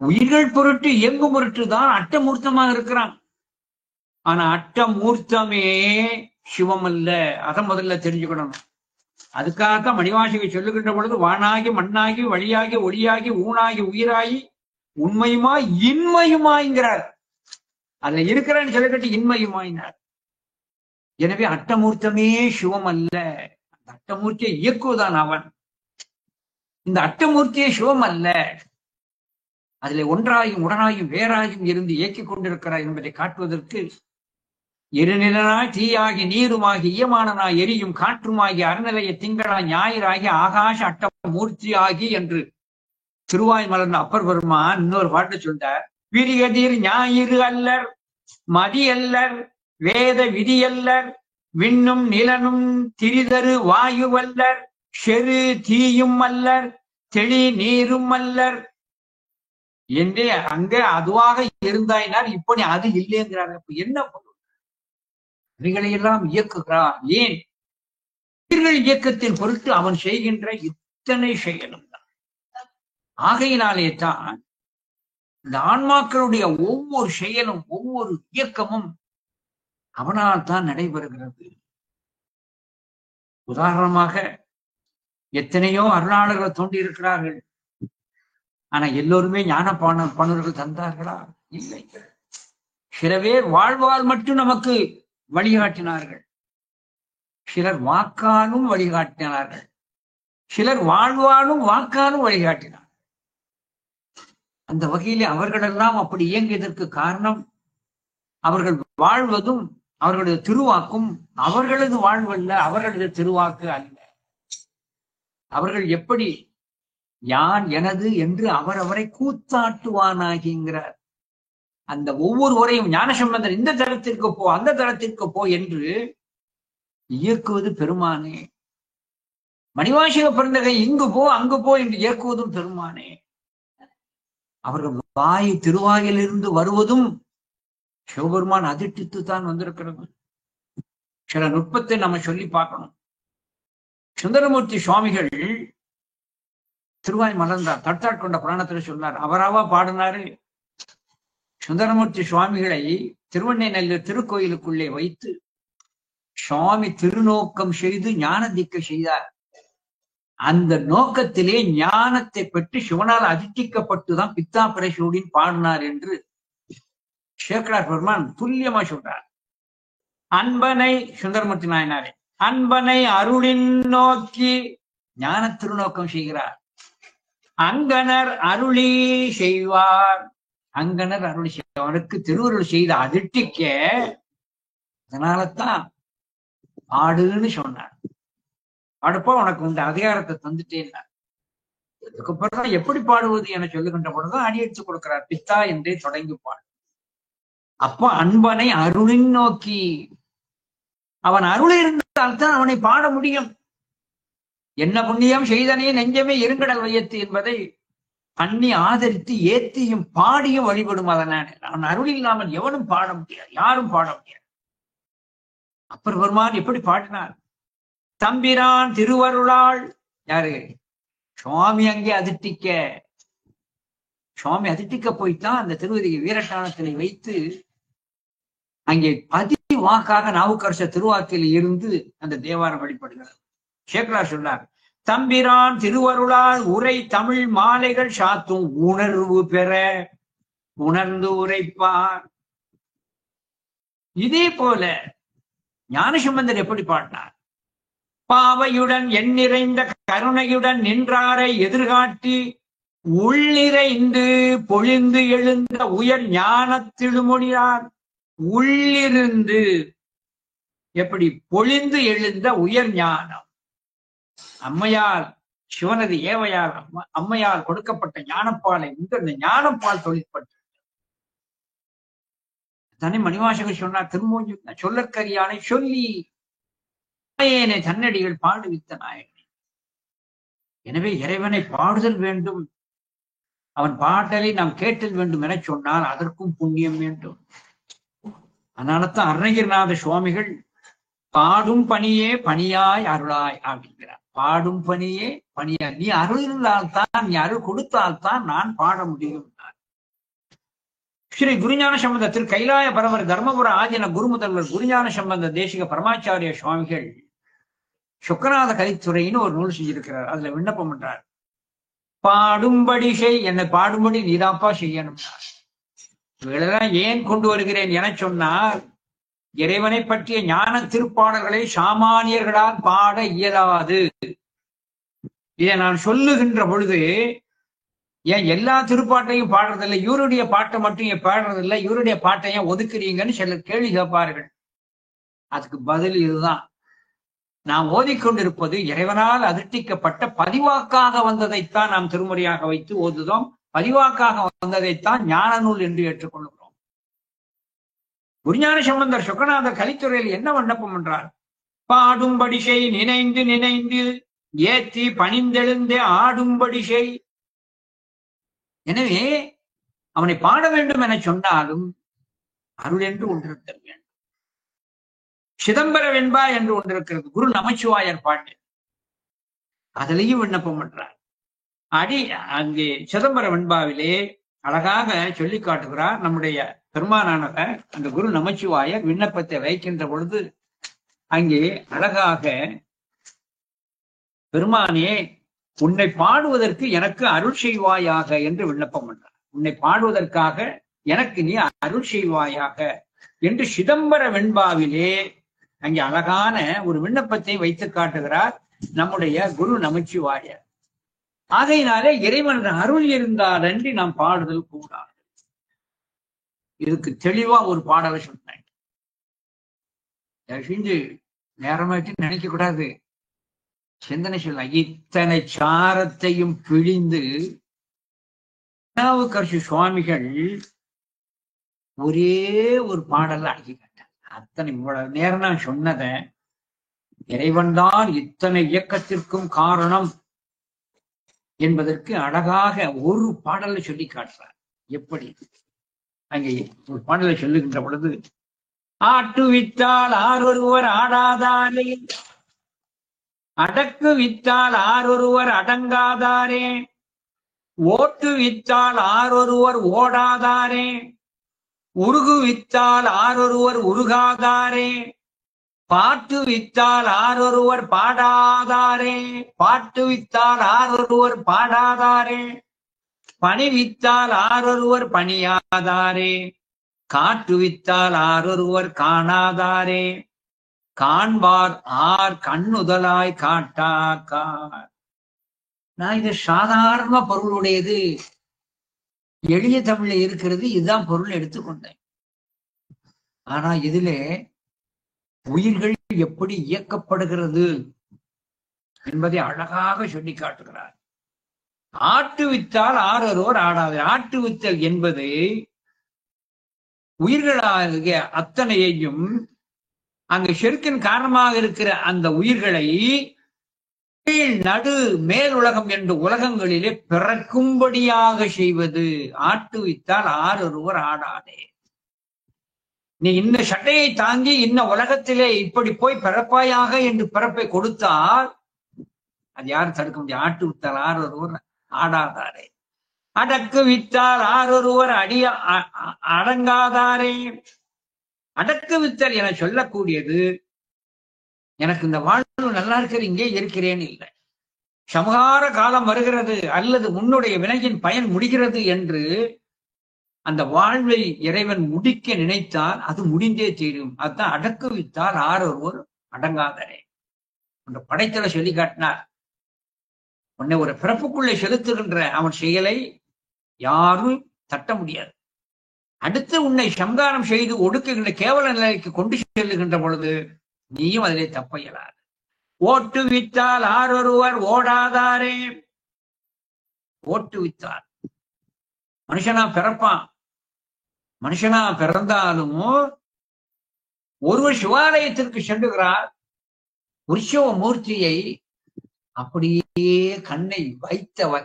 உயிர்கள் பொருட்டு இயங்கும் பொருட்டு தான் அட்டமூர்த்தமாக இருக்கிறான். ஆனா அட்டமூர்த்தமே சிவம் அல்ல. அதை முதல்ல தெரிஞ்சுக்கணும். அதுக்காகத்தான் மணிவாசகை சொல்லுகின்ற பொழுது வானாகி மண்ணாகி வழியாகி ஒளியாகி ஊனாகி உயிராகி உண்மையுமாய் இன்மையுமாய்ங்கிறார். அதுல இருக்கிறான்னு சொல்லக்கட்டு இன்மையுமாயினார். எனவே அட்டமூர்த்தமே சிவம் அல்ல. அந்த அட்டமூர்த்தியை இயக்குவதான் அவன். இந்த அட்டமூர்த்தியே சிவம் அல்ல. அதுல ஒன்றாயும் உடனாயும் வேறாயும் இருந்து இயக்கிக் கொண்டிருக்கிறார் என்பதை காட்டுவதற்கு இருநிலனாய் தீயாகி நீருமாகி ஈயமானனாய் எரியும் காற்றுமாகி அறநிலைய திங்களாய் ஞாயிறாகி ஆகாஷ அட்ட மூர்த்தி ஆகி என்று திருவாய் மலர்ந்த அப்பர் பெருமான் இன்னொரு பாட்டு சொல்றார். விரியதிர் ஞாயிறு அல்லர் மதி அல்லர் வேத விதியல்லர் விண்ணும் நிலனும் திரிதரு வாயுவல்லர் செரு தீயும் அல்லர் தெளி நீரும் அல்லர் என்றே அங்கே அதுவாக இருந்தாயினார். இப்ப நீ அது இல்லைங்கிறார். என்ன பொருள்? இவைகளையெல்லாம் இயக்குகிறார். ஏன்? உயிர்கள் இயக்கத்தின் பொருட்டு அவன் செய்கின்ற இத்தனை செயலும் தான். ஆகையினாலே தான் இந்த ஆன்மாக்களுடைய ஒவ்வொரு செயலும் ஒவ்வொரு இயக்கமும் அவனால் தான் நடைபெறுகிறது. உதாரணமாக எத்தனையோ அருளாளர்கள் தோன்றியிருக்கிறார்கள். ஆனா எல்லோருமே ஞான பாணர்கள் தந்தார்களா? இல்லை. சில பேர் வாழ்வால் மட்டும் நமக்கு வழிகாட்டினார்கள். சிலர் வாக்காலும் வழிகாட்டினார்கள். சிலர் வாழ்வாலும் வாக்காலும் வழிகாட்டினார். அந்த வகையிலே அவர்களெல்லாம் அப்படி இயங்கியதற்கு காரணம் அவர்கள் வாழ்வதும் அவர்களது திருவாக்கும் அவர்களது வாழ்வல்ல, அவர்களது திருவாக்கு அல்ல. அவர்கள் எப்படி யான் எனது என்று அவரவரை கூத்தாட்டுவானாகிங்கிறார். அந்த ஒவ்வொருவரையும் ஞானசம்பந்தர் இந்த தளத்திற்கு போ அந்த தளத்திற்கு போ என்று இயக்குவது பெருமானே. மணிவாசக பெருந்தகை இங்கு போ அங்கு போ என்று இயக்குவதும் பெருமானே. அவர்கள் வாய் திருவாயிலிருந்து வருவதும் சிவபெருமான் அதிர்ஷ்டித்து தான் வந்திருக்கிறது. சில நுட்பத்தை நம்ம சொல்லி பார்க்கணும். சுந்தரமூர்த்தி சுவாமிகள் திருவாய் மலர்ந்தார். தட்டாட்கொண்ட புராணத்துல சொன்னார். அவராவா பாடினாரு. சுந்தரமூர்த்தி சுவாமிகளை திருவண்ணைநல்லூர் திருக்கோயிலுக்குள்ளே வைத்து சுவாமி திருநோக்கம் செய்து ஞான தீட்சை செய்தார். அந்த நோக்கத்திலே ஞானத்தை பெற்று சிவனால் அதிர்ஷ்டிக்கப்பட்டுதான் பித்தா பிரசூடின் பாடினார் என்று சேக்கடார் பெருமான் துல்லியமா சொல்றார். அன்பனை சுந்தரமூர்த்தி நாயனாரே அன்பனை அருளின் நோக்கி ஞான திருநோக்கம் செய்கிறார். அங்கனர் அருளி செய்வார். அங்கனர் அருளி செய்வாருக்கு திருவருள் செய்த அதிர்ஷ்டிக்க அதனாலதான் பாடுன்னு சொன்னார். பாடுப்பா உனக்கு இந்த அதிகாரத்தை தந்துட்டேன்னா. அதுக்கப்புறம் எப்படி பாடுவது என சொல்லுகின்ற பொழுதுதான் அடி எடுத்து கொடுக்கிறார். பித்தா என்றே தொடங்கி பாடு. அப்ப அன்பனை அருளின் நோக்கி அவன் அருள் இருந்தால்தான் அவனை பாட முடியும். என்ன புண்ணியம் செய்தனே நெஞ்சமே இருங்கடல் வையத்து என்பதை பண்ணி ஆதரித்து ஏத்தியும் பாடியும் வழிபடும். அதனால அவன் அருள் இல்லாமல் எவனும் பாட முடியாது, யாரும் பாட முடியாது. அப்பர் பெருமான் எப்படி பாடினார்? தம்பிரான் திருவருளால் யாரு? சுவாமி அங்கே அதிர்ஷ்டிக்க. சுவாமி அதிர்ஷ்டிக்க போய்த்தான் அந்த திருவதிகை வீரட்டானத்தினை வைத்து அங்கே பதி வாக்காக நாவுக்கரசர் திருவாக்கில் இருந்து அந்த தேவாரம் வழிபடுகிறது. சேக்கலார் சொன்னார். தம்பிரான் திருவருளால் உரை தமிழ் மாலைகள் சாத்தும் உணர்வு பெற உணர்ந்து உரைப்பார். இதே போல ஞானசம்பந்தர் எப்படி பாடினார்? பாவையுடன் எண்ணிறைந்த கருணையுடன் நின்றாரை எதிர்காட்டி உள்ளிறைந்து பொழிந்து எழுந்த உயர் ஞான திருமொழியார். உள்ளிருந்து எப்படி பொழிந்து எழுந்த உயர் ஞானம். அம்மையால் சிவனது ஏவையால் அம்மையால் கொடுக்கப்பட்ட ஞானப்பாலை அந்த ஞானப்பால் தொழிற்பட்டு தனி மணிவாசகர் சொன்னார். திருமூஞ்சு சொல்லற்கரியானை சொல்லி தன்னடிகள் பாடுவித்த நாயகனே. எனவே இறைவனை பாடுதல் வேண்டும், அவன் பாடலை நாம் கேட்டல் வேண்டும் என சொன்னால் அதற்கும் புண்ணியம் வேண்டும். அதனால்தான் அருணகிரிநாத சுவாமிகள் பாடும் பணியே பணியாய் அருளாய் அப்படிங்கிறார். பாடும் பணியே பணியாய். நீ அருள் இருந்தால்தான், நீ அருள் கொடுத்தால்தான் நான் பாட முடியும். ஸ்ரீ குருஞான சம்பந்த திரு கைலாய பரவர் தர்மபுர ஆதீன குருமுதல்வர் குருஞான சம்பந்த தேசிக பரமாச்சாரிய சுவாமிகள் சொக்கநாத கலித்துறைன்னு ஒரு நூல் செஞ்சிருக்கிறார். அதுல விண்ணப்பம் பண்றார். பாடும்படி செய், என்னை பாடும்படி நீதாப்பா செய்யணும். இவங்களெல்லாம் ஏன் கொண்டு வருகிறேன் என சொன்னால், இறைவனை பற்றிய ஞான திருப்பாடல்களை சாமானியர்களால் பாட இயலாது. இதை நான் சொல்லுகின்ற பொழுது ஏன் எல்லா திருப்பாட்டையும் பாடுறதில்லை, இவருடைய பாட்டை மட்டும் ஏன் பாடுறதில்லை, இவருடைய பாட்டை ஏன் ஒதுக்குறீங்கன்னு சிலர் கேள்வி கேட்பார்கள். அதுக்கு பதில் இதுதான். நாம் ஓதிக்கொண்டிருப்பது இறைவனால் அதிர்ஷ்டிக்கப்பட்ட பதிவாக்காக வந்ததைத்தான் நாம் திருமுறையாக வைத்து ஓதுதோம். பதிவாக்காக வந்ததைத்தான் ஞான நூல் என்று ஏற்றுக்கொள்கிறோம். குருஞான சம்பந்தர் சொக்கநாதர் கலித்துறையில் என்ன விண்ணப்பம் என்றார்? பாடும்படி செய் நினைந்து நினைந்து ஏத்தி பணிந்தெழுந்தே ஆடும்படி செய். எனவே அவனை பாட வேண்டும் என சொன்னாலும் அருள் என்று ஒன்றிருத்தல் வேண்டும். சிதம்பர வெண்பா என்று ஒன்றிருக்கிறது, குரு நமச்சிவாயர் பாட்டு. அதிலேயும் விண்ணப்பம் பண்றார். அங்கே சிதம்பர வெண்பாவிலே அழகாக சொல்லி காட்டுகிறார். நம்முடைய பெருமானானவர் அந்த குரு நமச்சிவாயர் விண்ணப்பத்தை வைக்கின்ற பொழுது அங்கே அழகாக, பெருமானே உன்னை பாடுவதற்கு எனக்கு அருள் செய்வாயாக என்று விண்ணப்பம் பண்றார். உன்னை பாடுவதற்காக எனக்கு நீ அருள் செய்வாயாக என்று சிதம்பர வெண்பாவிலே அங்கே அழகான ஒரு விண்ணப்பத்தை வைத்து காட்டுகிறார் நம்முடைய குரு நமச்சிவாயர். ஆகையினாலே இறைவன் அருள் இருந்தால் அன்றி நாம் பாடுதல் கூடாது. இதுக்கு தெளிவா ஒரு பாடலை சொன்னேன். செஞ்சு நேரமாயிட்டு நினைக்க கூடாது, சிந்தனை சொல்லலாம். இத்தனை சாரத்தையும் பிழிந்து திருநாவுக்கரசு சுவாமிகள் ஒரே ஒரு பாடல அழகி கேட்டார். அத்தனை நேரம் நான் சொன்னத இறைவன் தான் இத்தனை இயக்கத்திற்கும் காரணம் என்பதற்கு அழகாக ஒரு பாடலை சொல்லி காட்டுறார். எப்படி? அங்கே ஒரு பாடலை சொல்லுகின்ற பொழுது, ஆட்டு வித்தால் ஆரொருவர் ஆடாதாரே, அடக்கு வித்தால் ஆரொருவர் அடங்காதாரே, ஓட்டு வித்தால் ஆரொருவர் ஓடாதாரே, உருகு வித்தால் ஆரொருவர் உருகாதாரே, பாட்டு வித்தால் ஆரொருவர் பாடாதாரே, பாட்டு வித்தால் ஆரொருவர் பாடாதாரே, பணி வித்தால் ஆரொருவர் பணியாதாரே, காட்டு வித்தால் ஆரொருவர் காணாதாரே, காண்பார் ஆர் கண்ணுதலாய் காட்டாக்கார். நான் இது சாதாரண பொருளுடையது, எளிய தமிழ்ல இருக்கிறது, இதுதான் பொருள் எடுத்துக்கொண்டேன். ஆனா இதிலே உயிர்கள் எப்படி இயக்கப்படுகிறது என்பதை அழகாக சொல்லி காட்டுகிறார். ஆட்டு வித்தால் ஆரொருவர் ஆடாது. ஆட்டு வித்தல் என்பது உயிர்களாகிய அத்தனையையும் அங்கு செருக்கின் காரணமாக இருக்கிற அந்த உயிர்களை நடு மேல் உலகம் என்று உலகங்களிலே பிறக்கும்படியாக செய்வது. ஆட்டு வித்தால் ஆரொருவர் ஆடாதே. நீ இந்த சட்டையை தாங்கி இன்ன உலகத்திலே இப்படி போய் பிறப்பாயாக என்று பிறப்பை கொடுத்தால் அது யாரும் தடுக்க முடியாது. ஆட்டு வித்தால் ஆரொருவர் ஆடாதாரே, அடக்கு வித்தால் ஆரொருவர் அடங்காதாரே. அடக்கு வித்தல் என சொல்லக்கூடியது, எனக்கு இந்த வாழ்வு நல்லா இருக்கிறது, இங்கே இருக்கிறேன் இல்லை, சமகார காலம் வருகிறது அல்லது உன்னுடைய வினையின் பயன் முடிகிறது என்று அந்த வாழ்வை இறைவன் முடிக்க நினைத்தால் அது முடிந்தே தீரும். அதுதான் அடக்கு வித்தால் ஆரொருவர் அடங்காதரே. அந்த படைத்தலை சொல்லி காட்டினார். உன்னை ஒரு பிறப்புக்குள்ளே செலுத்துகின்ற அவன் செயலை யாரும் தட்ட முடியாது. அடுத்து உன்னை சம்காரம் செய்து ஒடுக்குகின்ற கேவல நிலைக்கு கொண்டு செல்லுகின்ற பொழுது நீயும் அதிலே தப்ப இயலாது. ஓட்டு வித்தால் ஆரொருவர் ஓடாதாரே. ஓட்டு வித்தால் மனுஷனா பிறப்பான். மனுஷனா பிறந்தாலும் ஒருவர் சிவாலயத்திற்கு செல்லுகிறார், உற்சவ மூர்த்தியை அப்படியே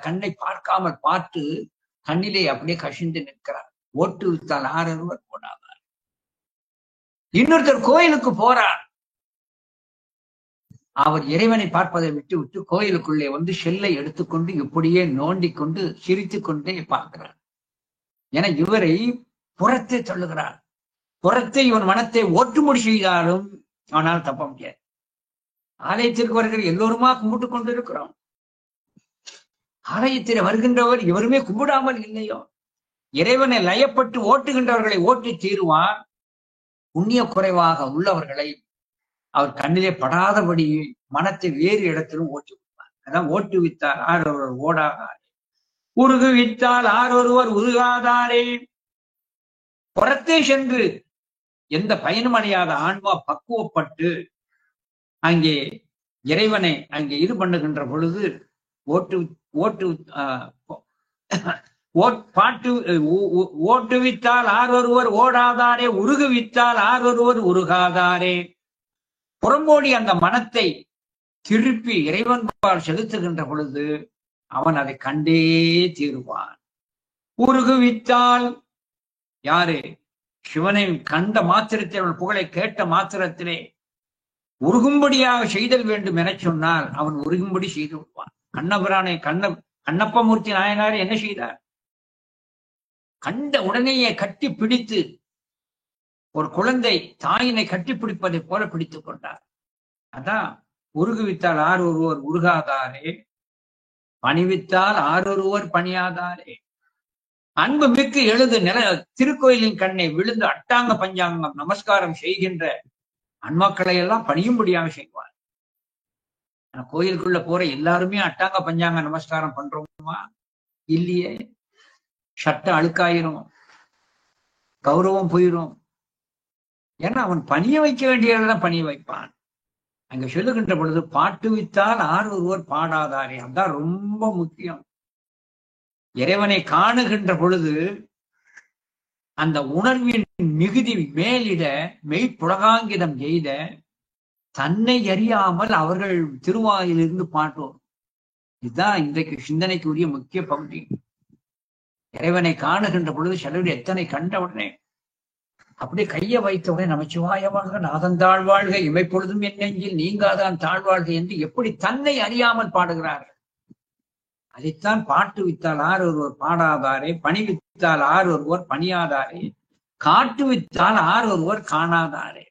கண்ணை பார்க்காமல் பார்த்து கண்ணிலே அப்படியே கசிந்து நிற்கிறார். ஓட்டு வித்தால் ஆரொருவர் ஓடாதார். இன்னொருத்தர் கோயிலுக்கு போறார், அவர் இறைவனை பார்ப்பதை விட்டு விட்டு கோயிலுக்குள்ளே வந்து செல்லை எடுத்துக்கொண்டு இப்படியே நோண்டிக் கொண்டு சிரித்து கொண்டே பார்க்கிறார். என இவரை புறத்தை தள்ளுகிறார். புறத்தை இவன் மனத்தை ஓட்டுமுடி செய்தாலும் அவனால் தப்ப முடியாது. ஆலயத்திற்கு வருகிற எல்லோருமா கும்பிட்டு கொண்டு இருக்கிறோம். ஆலயத்தில் வருகின்றவர் இவருமே கும்பிடாமல் இல்லையோ. இறைவனை லயப்பட்டு ஓட்டுகின்றவர்களை ஓட்டி தீருவார். புண்ணிய குறைவாக உள்ளவர்களை அவர் கண்ணிலே படாதபடி மனத்தை வேறு இடத்திலும் ஓட்டி விடுவார். அதான் ஓட்டு வித்தால் ஆரொருவர் ஓடாதாரே, உருகு வித்தால் ஆரொருவர் உருகாதாரே. புறத்தே சென்று எந்த பயனும் அடையாத ஆன்மா பக்குவப்பட்டு அங்கே இறைவனை அங்கே இது பண்ணுகின்ற பொழுது ஓட்டு ஓட்டு பாட்டு ஓட்டுவித்தால் ஆரொருவர் ஓடாதாரே, உருகுவித்தால் ஆரொருவர் உருகாதாரே. புறம்போடி அந்த மனத்தை திருப்பி இறைவன்பால் செலுத்துகின்ற பொழுது அவன் அதை கண்டே தீருவான். உருகுவித்தால் யாரு? சிவனை கண்ட மாத்திரத்தில், அவன் புகழை கேட்ட மாத்திரத்திலே உருகும்படியாக செய்தல் வேண்டும் என சொன்னால் அவன் உருகும்படி செய்து விடுவான். கண்ணபிரானை கண்ணப்பமூர்த்தி நாயனார் என்ன செய்தார்? கண்ட உடனேயே கட்டி பிடித்து, ஒரு குழந்தை தாயினை கட்டி பிடிப்பதை போல பிடித்துக் கொண்டார். அதான் உருகுவித்தால் ஆரொருவர் உருகாதாரே, பணிவித்தால் ஆரொருவர் பணியாதாரே. அன்பு மிக்கு எழுது திருக்கோயிலின் கண்ணை விழுந்து அட்டாங்க பஞ்சாங்கம் நமஸ்காரம் செய்கின்ற அன்மாக்களை எல்லாம் பணியும்படியாக செய்வார். கோயிலுக்குள்ள போற எல்லாருமே அட்டாங்க பஞ்சாங்க நமஸ்காரம் பண்றோமா? இல்லையே. சட்டம் அழுக்காயிரும், கௌரவம் போயிரும். ஏன்னா அவன் பணிய வைக்க வேண்டியதான் பணிய வைப்பான். அங்க சொல்லுகின்ற பொழுது பாட்டுவித்தால் ஒருவர் பாடாதாரே, அதுதான் ரொம்ப முக்கியம். இறைவனை காணுகின்ற பொழுது அந்த உணர்வின் மிகுதி மேலிட மெய்ப்புலகாங்கிதம் எய்த தன்னை அறியாமல் அவர்கள் திருவாயிலிருந்து பாட்டோம். இதுதான் இன்றைக்கு சிந்தனைக்கு உரிய முக்கிய பகுதி. இறைவனை காணுகின்ற பொழுது சிலர் எத்தனை கண்ட உடனே அப்படியே கையை வைத்தவுடனே நமச்சிவாயமாக நாதன் தாழ்வாழ்க இமைப்பொழுதும் என் நெஞ்சில் நீங்காதான் தாழ்வாழ்க என்று எப்படி தன்னை அறியாமல் பாடுகிறார்கள். அதைத்தான் பாட்டு வித்தால் ஒருவர் பாடாதாரே, பணி வித்தால் ஒருவர் பணியாதாரே, காட்டு வித்தால் ஒருவர் காணாதாரே.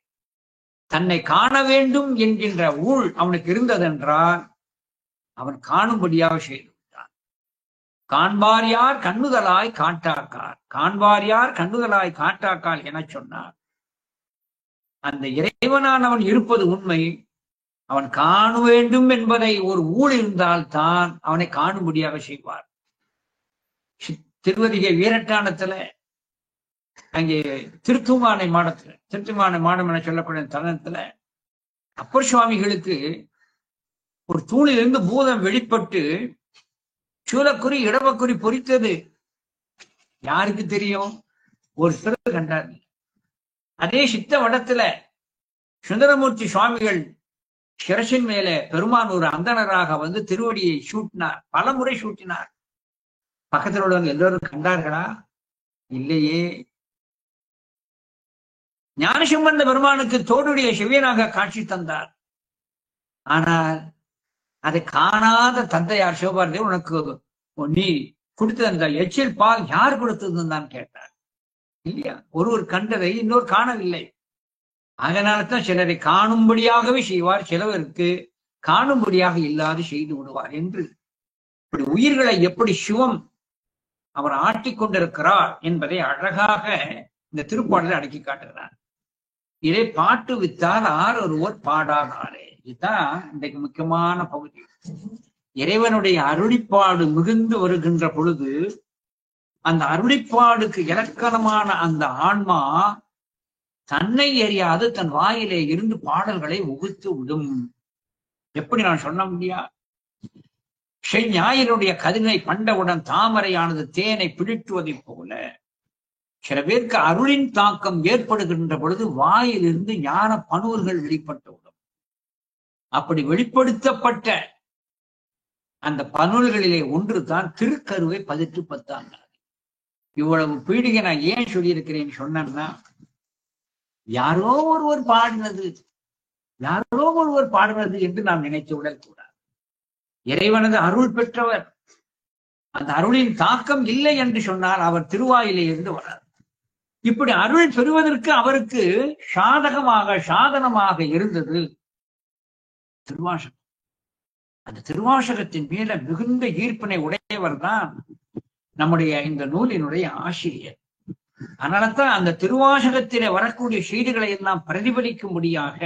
தன்னை காண வேண்டும் என்கின்ற ஊழ் அவனுக்கு இருந்ததென்றால் அவன் காணும்படியாக செய்து விட்டான். காண்பார் யார் கண்ணுதலாய் காட்டாக்கார், காண்பார் யார் கண்ணுதலாய் காட்டாக்கால் என சொன்னார். அந்த இறைவனானவன் இருப்பது உண்மை. அவன் காண வேண்டும் என்பதை ஒரு ஊழ் இருந்தால் தான் அவனை காணும்படியாக செய்வார். திருவதிகை வீரட்டானத்துல அங்கே திருத்துமானை மாடம் என சொல்லக்கூடிய தருணத்துல அப்பர் சுவாமிகளுக்கு ஒரு தூணிலிருந்து பூதம் வெளிப்பட்டு சூலக்குறி இடவக்குறி பொறித்தது யாருக்கு தெரியும்? ஒரு சிறப்பு கண்டார். அதே சித்த வடத்துல சுந்தரமூர்த்தி சுவாமிகள் சிரசின் மேலே பெருமான் ஒரு அந்தணராக வந்து திருவடியை சூட்டினார், பல முறை சூட்டினார். பக்கத்தில் உள்ளவங்க எல்லோரும் கண்டார்களா? இல்லையே. ஞானசம்பந்த பெருமானுக்கு தோடுடைய செவியனாக காட்சி தந்தார். ஆனால் அதை காணாத தந்தையார் சிவபாரதி உனக்கு நீ கொடுத்த அந்த எச்சில் பால் யார் கொடுத்ததுன்னு தான் கேட்டார். இல்லையா? ஒருவர் கண்டதை இன்னொரு காணவில்லை. அதனால்தான் சிலரை காணும்படியாகவே செய்வார், சிலவருக்கு காணும்படியாக இல்லாது செய்து விடுவார் என்று. இப்படி உயிர்களை எப்படி சிவம் அவர் ஆட்டிக்கொண்டிருக்கிறார் என்பதை அழகாக இந்த திருப்பாடலை அடக்கி காட்டுகிறார். இதை பாட்டு வித்தால் ஒருவர் பாடாதாரே. இதுதான் இன்றைக்கு முக்கியமான பகுதி. இறைவனுடைய அருளிப்பாடு மிகுந்து வருகின்ற பொழுது அந்த அருளிப்பாடுக்கு இலக்கணமான அந்த ஆன்மா தன்னை அறியாது தன் வாயிலே இருந்து பாடல்களை உகுத்து விடும். எப்படி நான் சொல்ல முடியாது? ஞாயிறுடைய கதிரை பண்டவுடன் தாமரையானது தேனை பிடிட்டுவதை போல சில பேருக்கு அருளின் தாக்கம் ஏற்படுகின்ற பொழுது வாயிலிருந்து ஞான பனூர்கள் வெளிப்பட்டுவிடும். அப்படி வெளிப்படுத்தப்பட்ட அந்த பனூல்களிலே ஒன்று தான் திருக்கருவை 18 இவ்வளவு பீடிகை நான் ஏன் சொல்லியிருக்கிறேன்னு சொன்னா, யாரோ ஒருவர் பாடினது என்று நாம் நினைத்து விடக்கூடாது. இறைவனது அருள் பெற்றவர். அந்த அருளின் தாக்கம் இல்லை என்று சொன்னால் அவர் திருவாயிலே இருந்து வரார். இப்படி அருள் பெறுவதற்கு அவருக்கு சாதனமாக இருந்தது திருவாசகம். அந்த திருவாசகத்தின் மேல மிகுந்த ஈர்ப்பினை உடையவர் தான் நம்முடைய இந்த நூலினுடைய ஆசிரியர். அதனால்தான் அந்த திருவாசகத்திலே வரக்கூடிய செய்திகளை எல்லாம் பிரதிபலிக்கும்படியாக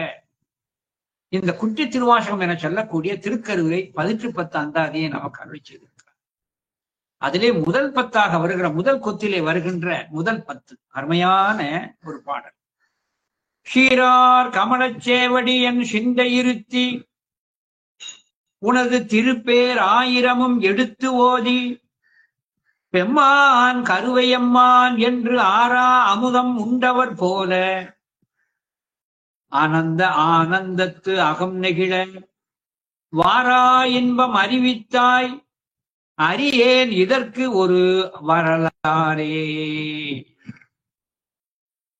இந்த குட்டி திருவாசகம் என சொல்லக்கூடிய திருக்கருவை 18 அந்தாதியை நமக்கு அருள் செய்திருக்கிறார். அதிலே முதல் 10 வருகிற முதல் கொத்திலே வருகின்ற முதல் 10 அருமையான ஒரு பாடல். சீரார் கமலச்சேவடி என் சிந்தை இருத்தி உனது திருப்பேர் ஆயிரமும் எடுத்து ஓதி பெம்மான் கருவையம்மான் என்று ஆரா அமுதம் உண்டவர் போல ஆனந்த ஆனந்தத்து அகம் நெகிழ வாரா இன்பம் அறிவித்தாய் அறியேன் இதற்கு ஒரு வரலாறே.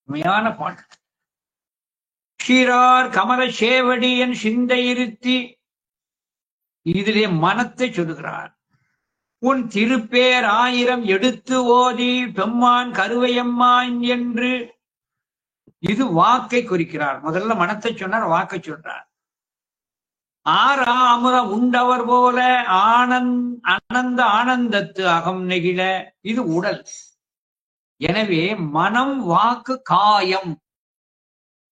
உண்மையான பாட்டு. சீரார் கமல சேவடி என் சிந்தை இருத்தி, இதிலே மனத்தை சொல்லுகிறார். உன் திருப்பேர் ஆயிரம் எடுத்து ஓதி பெம்மான் கருவையம்மான் என்று, இது வாக்கை குறிக்கிறார். முதல்ல மனத்தை சொன்னார், வாக்கை சொல்றார். ஆரா அமுதம் உண்டவர் போல ஆனந்த ஆனந்தத்து அகம் நெகிழ, இது உடல். எனவே மனம் வாக்கு காயம்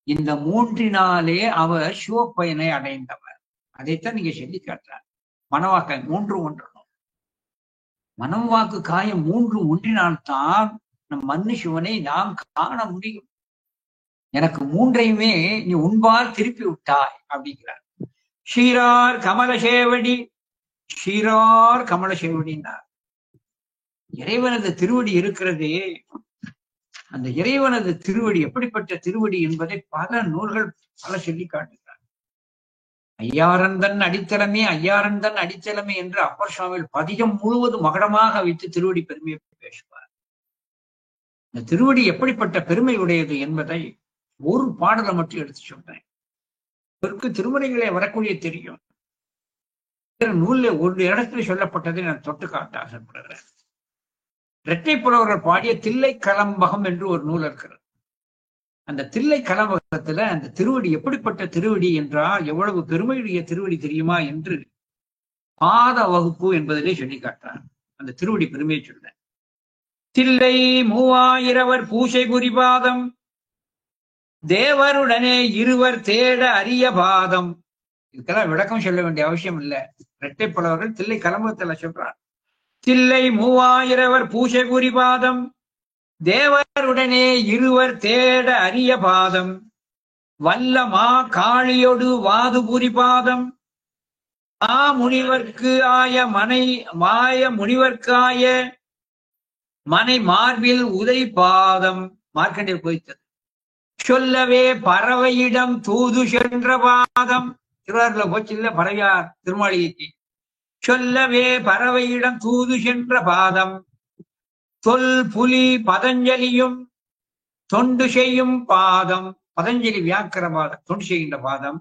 இந்த மூன்றினாலே அவர் சிவப்பயனை அடைந்தவர். அதைத்தான் நீங்க சொல்லி காட்டுறார். மனவாக்க மூன்று ஒன்றணும். மனம் வாக்கு காயம் மூன்று ஒன்றினால்தான் நம் மண்ணு சிவனை நாம் காண முடியும். எனக்கு மூன்றையுமே நீ உன்பால் திருப்பி விட்டாய் அப்படிங்கிறார். ஷீரார் கமலசேவடி, ஷீரார் கமலசேவடினார். இறைவனது திருவடி இருக்கிறதே, அந்த இறைவனது திருவடி எப்படிப்பட்ட திருவடி என்பதை பல நூல்கள் பல சொல்லி காட்டுகிறார். ஐயாரந்தன் அடித்தளமே ஐயாரந்தன் அடித்தளமே என்று அப்பர் சுவாமிகள் பதிகம் முழுவதும் மகடமாக வைத்து திருவடி பெருமையை பேசுவார். இந்த திருவடி எப்படிப்பட்ட பெருமை உடையது என்பதை ஒரு பாடலை மட்டும் எடுத்து சொல்றேன். இதற்கு திருமுறைகளே வரக்கூடிய தெரியும். நூல்ல ஒரு இடத்துல சொல்லப்பட்டதை நான் தொட்டு காட்ட ஆசைப்படுகிறேன். இரட்டை புலவர்கள் பாடிய தில்லை கலம்பகம் என்று ஒரு நூல் இருக்கிறது. அந்த தில்லை கலம்பகத்துல அந்த திருவடி எப்படிப்பட்ட திருவடி என்றால் எவ்வளவு பெருமையுடைய திருவடி தெரியுமா என்று பாத வகுப்பு என்பதிலே சொல்லி காட்டார். அந்த திருவடி பெருமையை சொல்ற. தில்லை மூவாயிரவர் பூசை குறிபாதம் தேவருடனே இருவர் தேட அரிய பாதம். இதுக்கெல்லாம் விளக்கம் சொல்ல வேண்டிய அவசியம் இல்லை. இரட்டை புலவர்கள் தில்லை கலம்பகத்துல சொல்றார். தில்லை மூவாயிரவர் பூசை குறிபாதம் தேவருடனே இருவர் தேட அரிய பாதம் வல்லமா காளியொடு வாது புரிபாதம் முனிவர்க்கு ஆய முனிவர்க்காய மனை மார்பில் உதை பாதம். மார்க்கண்டேயர் போய்த்தது. சொல்லவே பறவையிடம் தூது சென்ற பாதம். திருவாரூர்ல போச்சு இல்ல பறவையார் திருமாளிகைக்கு. சொல்லவே பறவையிடம் தூது சென்ற பாதம் தொல் புலி பதஞ்சலியும் தொண்டு செய்யும் பாதம். பதஞ்சலி வியாக்கிர பாதம், தொண்டு செய்கின்ற பாதம்.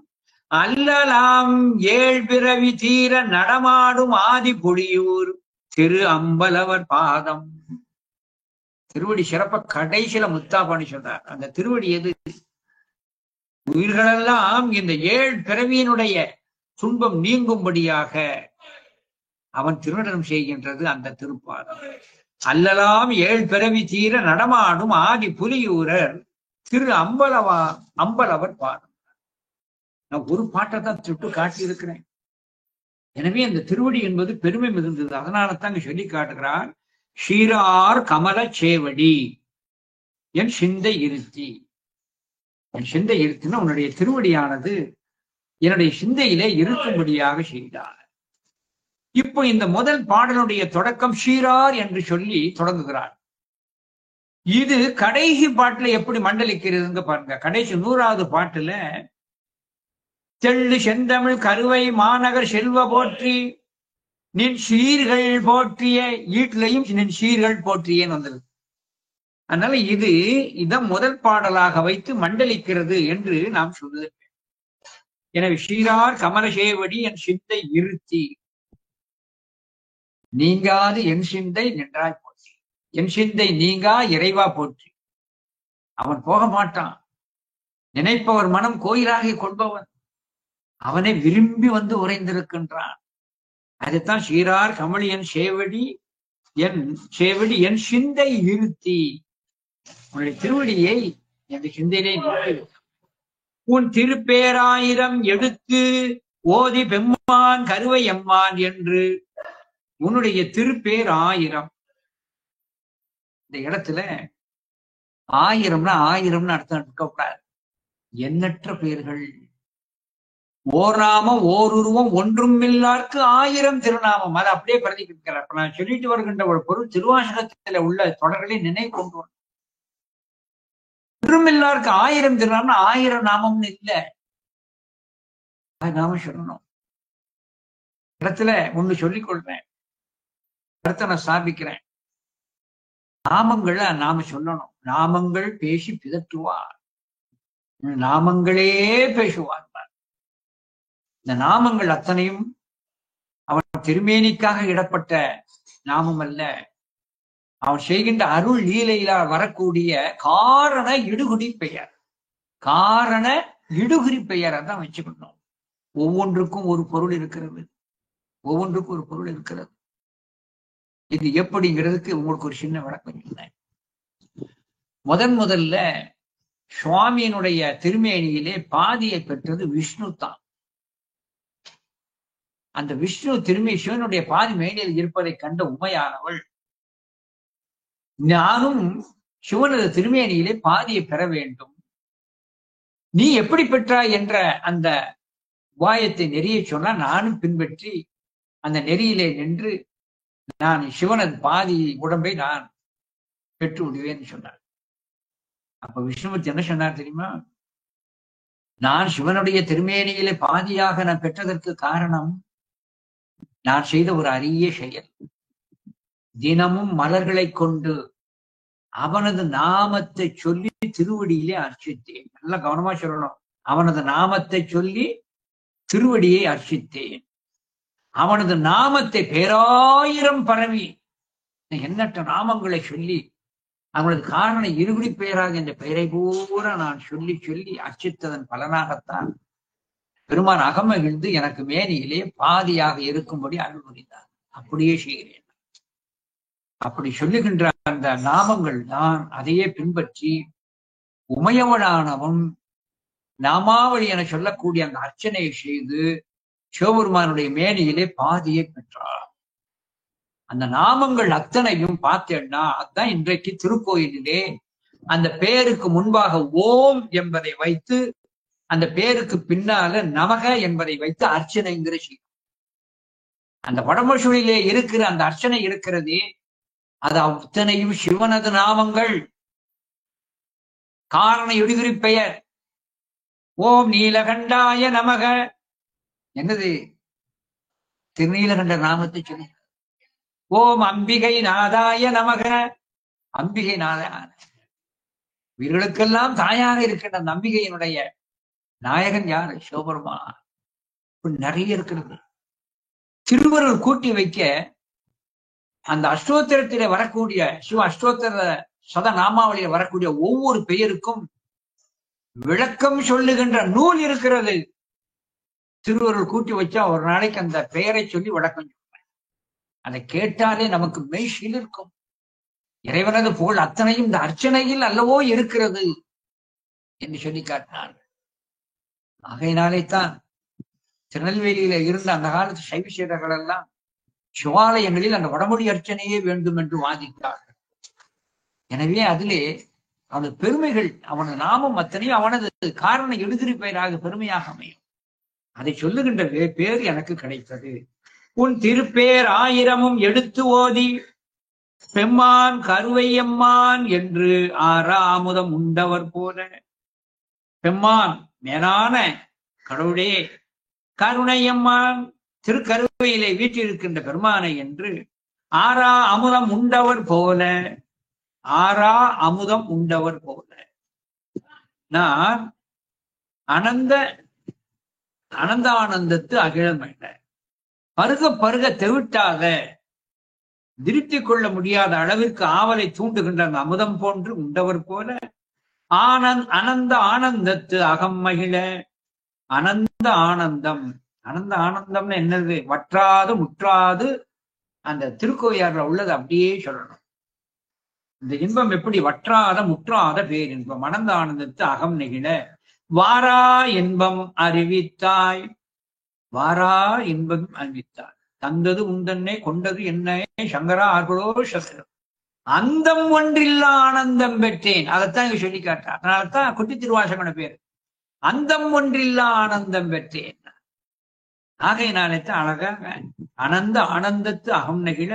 அல்லலாம் ஏழ் பிறவி தீர நடமாடும் ஆதி பொடியூர் திரு அம்பலவர் பாதம். திருவடி சிறப்ப கடைசியில முத்தாப்பான்னு சொல்றார். அந்த திருவடி எது? உயிர்களெல்லாம் இந்த ஏழு பிறவியினுடைய துன்பம் நீங்கும்படியாக அவன் திருநடனம் செய்கின்றது அந்த திருப்பாதம். அல்லலாம் ஏழு பிறவி தீர நடமாடும் ஆதி புலியூரர் திரு அம்பலவர் பாதம். நான் ஒரு பாட்டை தான் சுட்டு காட்டியிருக்கிறேன். எனவே அந்த திருவடி என்பது பெருமை மிகுந்தது. அதனால தான் சொல்லி காட்டுகிறார். ஷீரார் கமல சேவடி என் சிந்தை இருத்தி. என் சிந்தை இருத்தினா உன்னுடைய திருவடியானது என்னுடைய சிந்தையிலே இருக்கும்படியாக செய்தார். இப்போ இந்த முதல் பாடலுடைய தொடக்கம் ஷீரார் என்று சொல்லி தொடங்குகிறார். இது கடைசி பாட்டுல எப்படி மண்டலிக்கிறதுங்க பாருங்க. கடைசி 100வது பாட்டுல தெள்ளு செந்தமிழ் கருவை மாநகர் செல்வ போற்றி நின் சீர்கள் போற்றிய ஈட்டிலையும் நின் சீர்கள் போற்றியேன்னு வந்தது. அதனால இதான் முதல் பாடலாக வைத்து மண்டலிக்கிறது என்று நாம் சொல்லுது. எனவே ஷீரார் கமலசேவடி என் சிந்தை இருத்தி நீங்காது என் சிந்தை நின்றாய் போற்றி. என் சிந்தை நீங்கா இறைவா போற்றி. அவன் போக மாட்டான். நினைப்பவர் மனம் கோயிலாக கொள்பவன். அவனை விரும்பி வந்து உறைந்திருக்கின்றான். அதுதான் ஷீரார் கமலி என் சேவடி என் சிந்தை இருத்தி. உன்னுடைய திருவடியை என் சிந்தையிலே உன் திருப்பேராயிரம் எடுத்து ஓதி பெம்மான் கருவை எம்மான் என்று. உன்னுடைய திருப்பேர் 1000. இந்த இடத்துல 1000னா 1000னு அர்த்தம் இருக்கக்கூடாது. எண்ணற்ற பெயர்கள். ஓர் நாமம் ஓர் உருவம் ஒன்றும் இல்லார்க்கு 1000 திருநாமம். அதை அப்படியே பிரதிக்கிறார். அப்ப நான் சொல்லிட்டு வருகின்ற ஒரு பொருள் திருவாசகத்துல உள்ள தொடர்களை நினைவு கொண்டு வரும். ஒன்றும் இல்லார்க்கு 1000 திருநாமம், 1000 நாமம்னு இல்லை, நாம சொல்லணும். இடத்துல ஒண்ணு சொல்லிக் கொள்றேன், கருத்தை நான் ஸ்தாபிக்கிறேன். நாமங்களை நாம சொல்லணும். நாமங்கள் பேசி பிதற்றுவார், நாமங்களே பேசுவார். இந்த நாமங்கள் அத்தனையும் அவன் திருமேனிக்காக இடப்பட்ட நாமம் அல்ல, அவன் செய்கின்ற அருள் லீலையில வரக்கூடிய காரண இடுகுறி பெயர். காரண இடுகுறி பெயர் அதான் வச்சுக்கணும். ஒவ்வொன்றுக்கும் ஒரு பொருள் இருக்கிறது, ஒவ்வொன்றுக்கும் ஒரு பொருள் இருக்கிறது. இது எப்படிங்கிறதுக்கு உங்களுக்கு ஒரு சின்ன விளக்கம் சொன்னேன். முதல்ல சுவாமியினுடைய திருமேனியிலே பாதியை பெற்றது விஷ்ணு தான். அந்த விஷ்ணு சிவனுடைய பாதி மேனியில் இருப்பதை கண்ட உமையானவள், நானும் சிவனது திருமேனியிலே பாதியை பெற வேண்டும், நீ எப்படி பெற்றாய் என்ற அந்த உபாயத்தை நெறிய சொன்னா நானும் பின்பற்றி அந்த நெறியிலே நின்று நான் சிவனது பாதி உடம்பை நான் பெற்று விடுவேன்னு சொன்னார். அப்ப விஷ்ணுமூர்த்தி என்ன சொன்னார் தெரியுமா? நான் சிவனுடைய திருமேனியிலே பாதியாக நான் பெற்றதற்கு காரணம் நான் செய்த ஒரு அரிய செயல். தினமும் மலர்களை கொண்டு அவனது நாமத்தை சொல்லி திருவடியிலே அர்ச்சித்தேன். நல்லா கவனமா சொல்லணும். அவனது நாமத்தை சொல்லி திருவடியை அர்ச்சித்தேன். அவனது நாமத்தை பேராயிரம் பரவி எண்ணற்ற நாமங்களை சொல்லி அவனது காரண இருகுடி பெயராக இந்த பெயரை பூரா நான் சொல்லி சொல்லி அர்ச்சித்ததன் பலனாகத்தான் பெருமான் அகமகிழ்ந்து எனக்கு மேனியிலே பாதியாக இருக்கும்படி அருள் புரிந்தார். அப்படியே செய்கிறேன். அப்படி சொல்லுகின்ற அந்த நாமங்கள் தான் அதையே பின்பற்றி உமையவளானவன் நாமாவளி என சொல்லக்கூடிய அந்த அர்ச்சனையை செய்து சிவபெருமானுடைய மேனியிலே பாதியை பெற்றார். அந்த நாமங்கள் அத்தனையும் பார்த்தேன்னா அதுதான் இன்றைக்கு திருக்கோயிலிலே அந்த பெயருக்கு முன்பாக ஓம் என்பதை வைத்து அந்த பேருக்கு பின்னால நமக என்பதை வைத்து அர்ச்சனைங்கிற செய்யும். அந்த வடமொழியிலே இருக்கிற அந்த அர்ச்சனை இருக்கிறதே அது அத்தனையும் சிவனது நாமங்கள். காரண இடுகுறி பெயர். ஓம் நீலகண்டாய நமக, என்னது திருநீலகண்ட நாமத்தை சொல்லி. ஓம் அம்பிகை நாதாய நமக, அம்பிகை நாதாய, இவர்களுக்கெல்லாம் தாயாக இருக்கின்ற அந்த அம்பிகையினுடைய நாயகன் யாரு? சிவபெருமான். நிறைய இருக்கிறது. திருவருள் கூட்டி வைக்க அந்த அஷ்டோத்திரத்திலே வரக்கூடிய சிவ அஷ்டோத்திர சத நாமாவளியில வரக்கூடிய ஒவ்வொரு பெயருக்கும் விளக்கம் சொல்லுகின்ற நூல் இருக்கிறது. திருவருள் கூட்டி வச்சா ஒரு நாளைக்கு அந்த பெயரை சொல்லி விளக்கம் சொல்றேன். அதை கேட்டாலே நமக்கு மெய்சில் இருக்கும். இறைவனது புகழ் அத்தனையும் இந்த அர்ச்சனையில் அல்லவோ இருக்கிறது என்று சொல்லி காட்டினார்கள். ஆகையினாலே தான் திருநெல்வேலியில இருந்த அந்த காலத்து சைவ சீடர்கள் எல்லாம் சிவாலயங்களில் அந்த வடமொழி அர்ச்சனையே வேண்டும் என்று வாதித்தார்கள். எனவே அதிலே அவனது பெருமைகள், அவனது நாமம் அத்தனையும் அவனது காரண இடுகுறி பெயராக பெருமையாக அமையும். அதை சொல்லுகின்ற பேர் எனக்கு கிடைத்தது. உன் திருப்பேர் 1000 எடுத்து ஓதி பெம்மான் கருவையம்மான் என்று ஆறாமுதம் உண்டவர் போல. பெம்மான் மேலான கடவுளே, கருணையம்மான் திருக்கருவையிலே வீற்றிருக்கின்ற பெருமானை என்று ஆறா அமுதம் உண்டவர் போல, ஆறா அமுதம் உண்டவர் போல நான் அனந்தானந்தத்து அகிலமல்ல, பருக பருக தெவிட்டாத திருத்திக் கொள்ள முடியாத அளவிற்கு ஆவலை தூண்டுகின்ற அந்த அமுதம் போன்று உண்டவர் போல அனந்த ஆனந்தத்து அகம் மகிழ. அனந்த ஆனந்தம், அனந்த ஆனந்தம்னு என்னது? வற்றாது முற்றாது அந்த திருக்கோயிலார்ல உள்ளது அப்படியே சொல்லணும். இந்த இன்பம் எப்படி வற்றாத முற்றாத பேரின்பம். அனந்த ஆனந்தத்து அகம் நெகிழ வாரா இன்பம் அறிவித்தாய், வாரா இன்பம் அறிவித்தாய். தந்தது உந்தன்னே கொண்டது என்ன சங்கரா ஆர்களோ சஸ்திரம். அந்தம் ஒன்றில்லா ஆனந்தம் பெற்றேன். அதைத்தான் இங்க சொல்லி காட்டார். அதனால்தான் குட்டி திருவாசகன பேர். அந்தம் ஒன்றில்லா ஆனந்தம் பெற்றேன். ஆகையினாலேத்தான் அழகாக அனந்த ஆனந்தத்து அகம் நெகிழ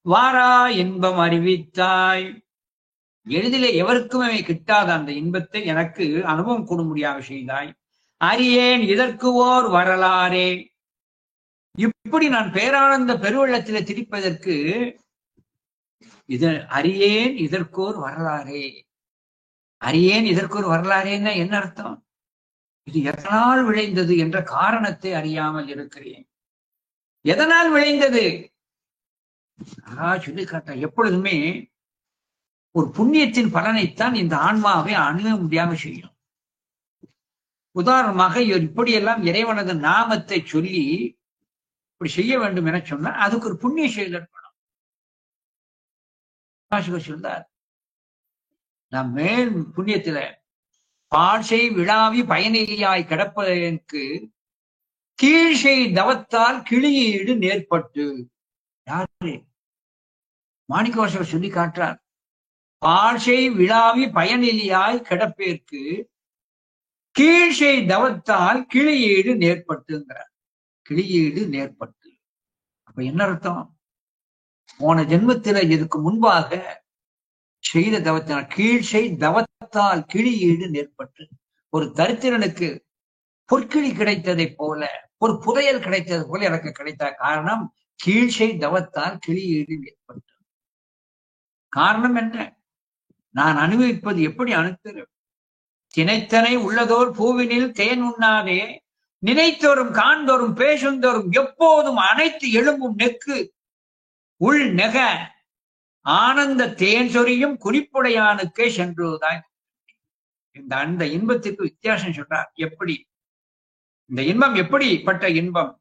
வாரா இன்பம் அறிவித்தாய். எளிதிலே எவருக்குமே கிட்டாத அந்த இன்பத்தை எனக்கு அனுபவம் கூட முடியாத செய்தாய். அறியேன் இதற்கு ஓர் வரலாறே. இப்படி நான் பேரானந்த பெருவெள்ளத்திலே திரிப்பதற்கு அறியேன் இதற்கோர் வரலாறே. அறியேன் இதற்கொரு வரலாறேன்னா என்ன அர்த்தம்? இது எதனால் விளைந்தது என்ற காரணத்தை அறியாமல் இருக்கிறேன். எதனால் விளைந்தது சொல்லி காட்ட. எப்பொழுதுமே ஒரு புண்ணியத்தின் பலனைத்தான் இந்த ஆன்மாவை அணுக முடியாம செய்யும். உதாரணமாக இப்படியெல்லாம் இறைவனது நாமத்தை சொல்லி இப்படி செய்ய வேண்டும் என சொன்னா அதுக்கு ஒரு புண்ணிய செயல் இருக்கணும். சொல்றார், நம் மேல் புண்ணியத்தில பாழ்சை விழாவி பயனிலியாய் கிடப்பதற்கு கீழ்சை தவத்தால் கிளியீடு நேர்பட்டு. யாரு? மாணிக்கவாசகர் சொல்லி காட்டுறார். பாழ்சை விழாவி பயனிலியாய் கிடப்பதற்கு கீழ்சை தவத்தால் கிளியீடு நேர்பட்டுங்கிறார். கிளியீடு நேர்பட்டு அப்ப என்ன அர்த்தம்? போன ஜென்மத்தில இதுக்கு முன்பாக செய்த தவத்தினால் கீழ்சை தவத்தால் கிளியீடு நேர்பட்டு. ஒரு தரித்திரனுக்கு பொற்கிளி கிடைத்ததை போல, ஒரு புதையல் கிடைத்தது போல எனக்கு கிடைத்த காரணம் கீழ்சை தவத்தால் கிளியீடு நேர்பட்டு. காரணம் என்ன? நான் அனுபவிப்பது எப்படி அனுப்புகிறேன்? தினைத்தனை உள்ளதோர் பூவினில் தேன் உண்ணாதே, நினைத்தோறும் காண்தோறும் பேசுந்தோறும் எப்போதும் அனைத்து எழும்பும் நெக்கு உள் நெக ஆனந்த தேன் சொரியும் குறிப்புடையானுக்கே சென்றுதான். அந்த இன்பத்திற்கு வித்தியாசம் சொல்றார். எப்படி இந்த இன்பம் எப்படிப்பட்ட இன்பம்?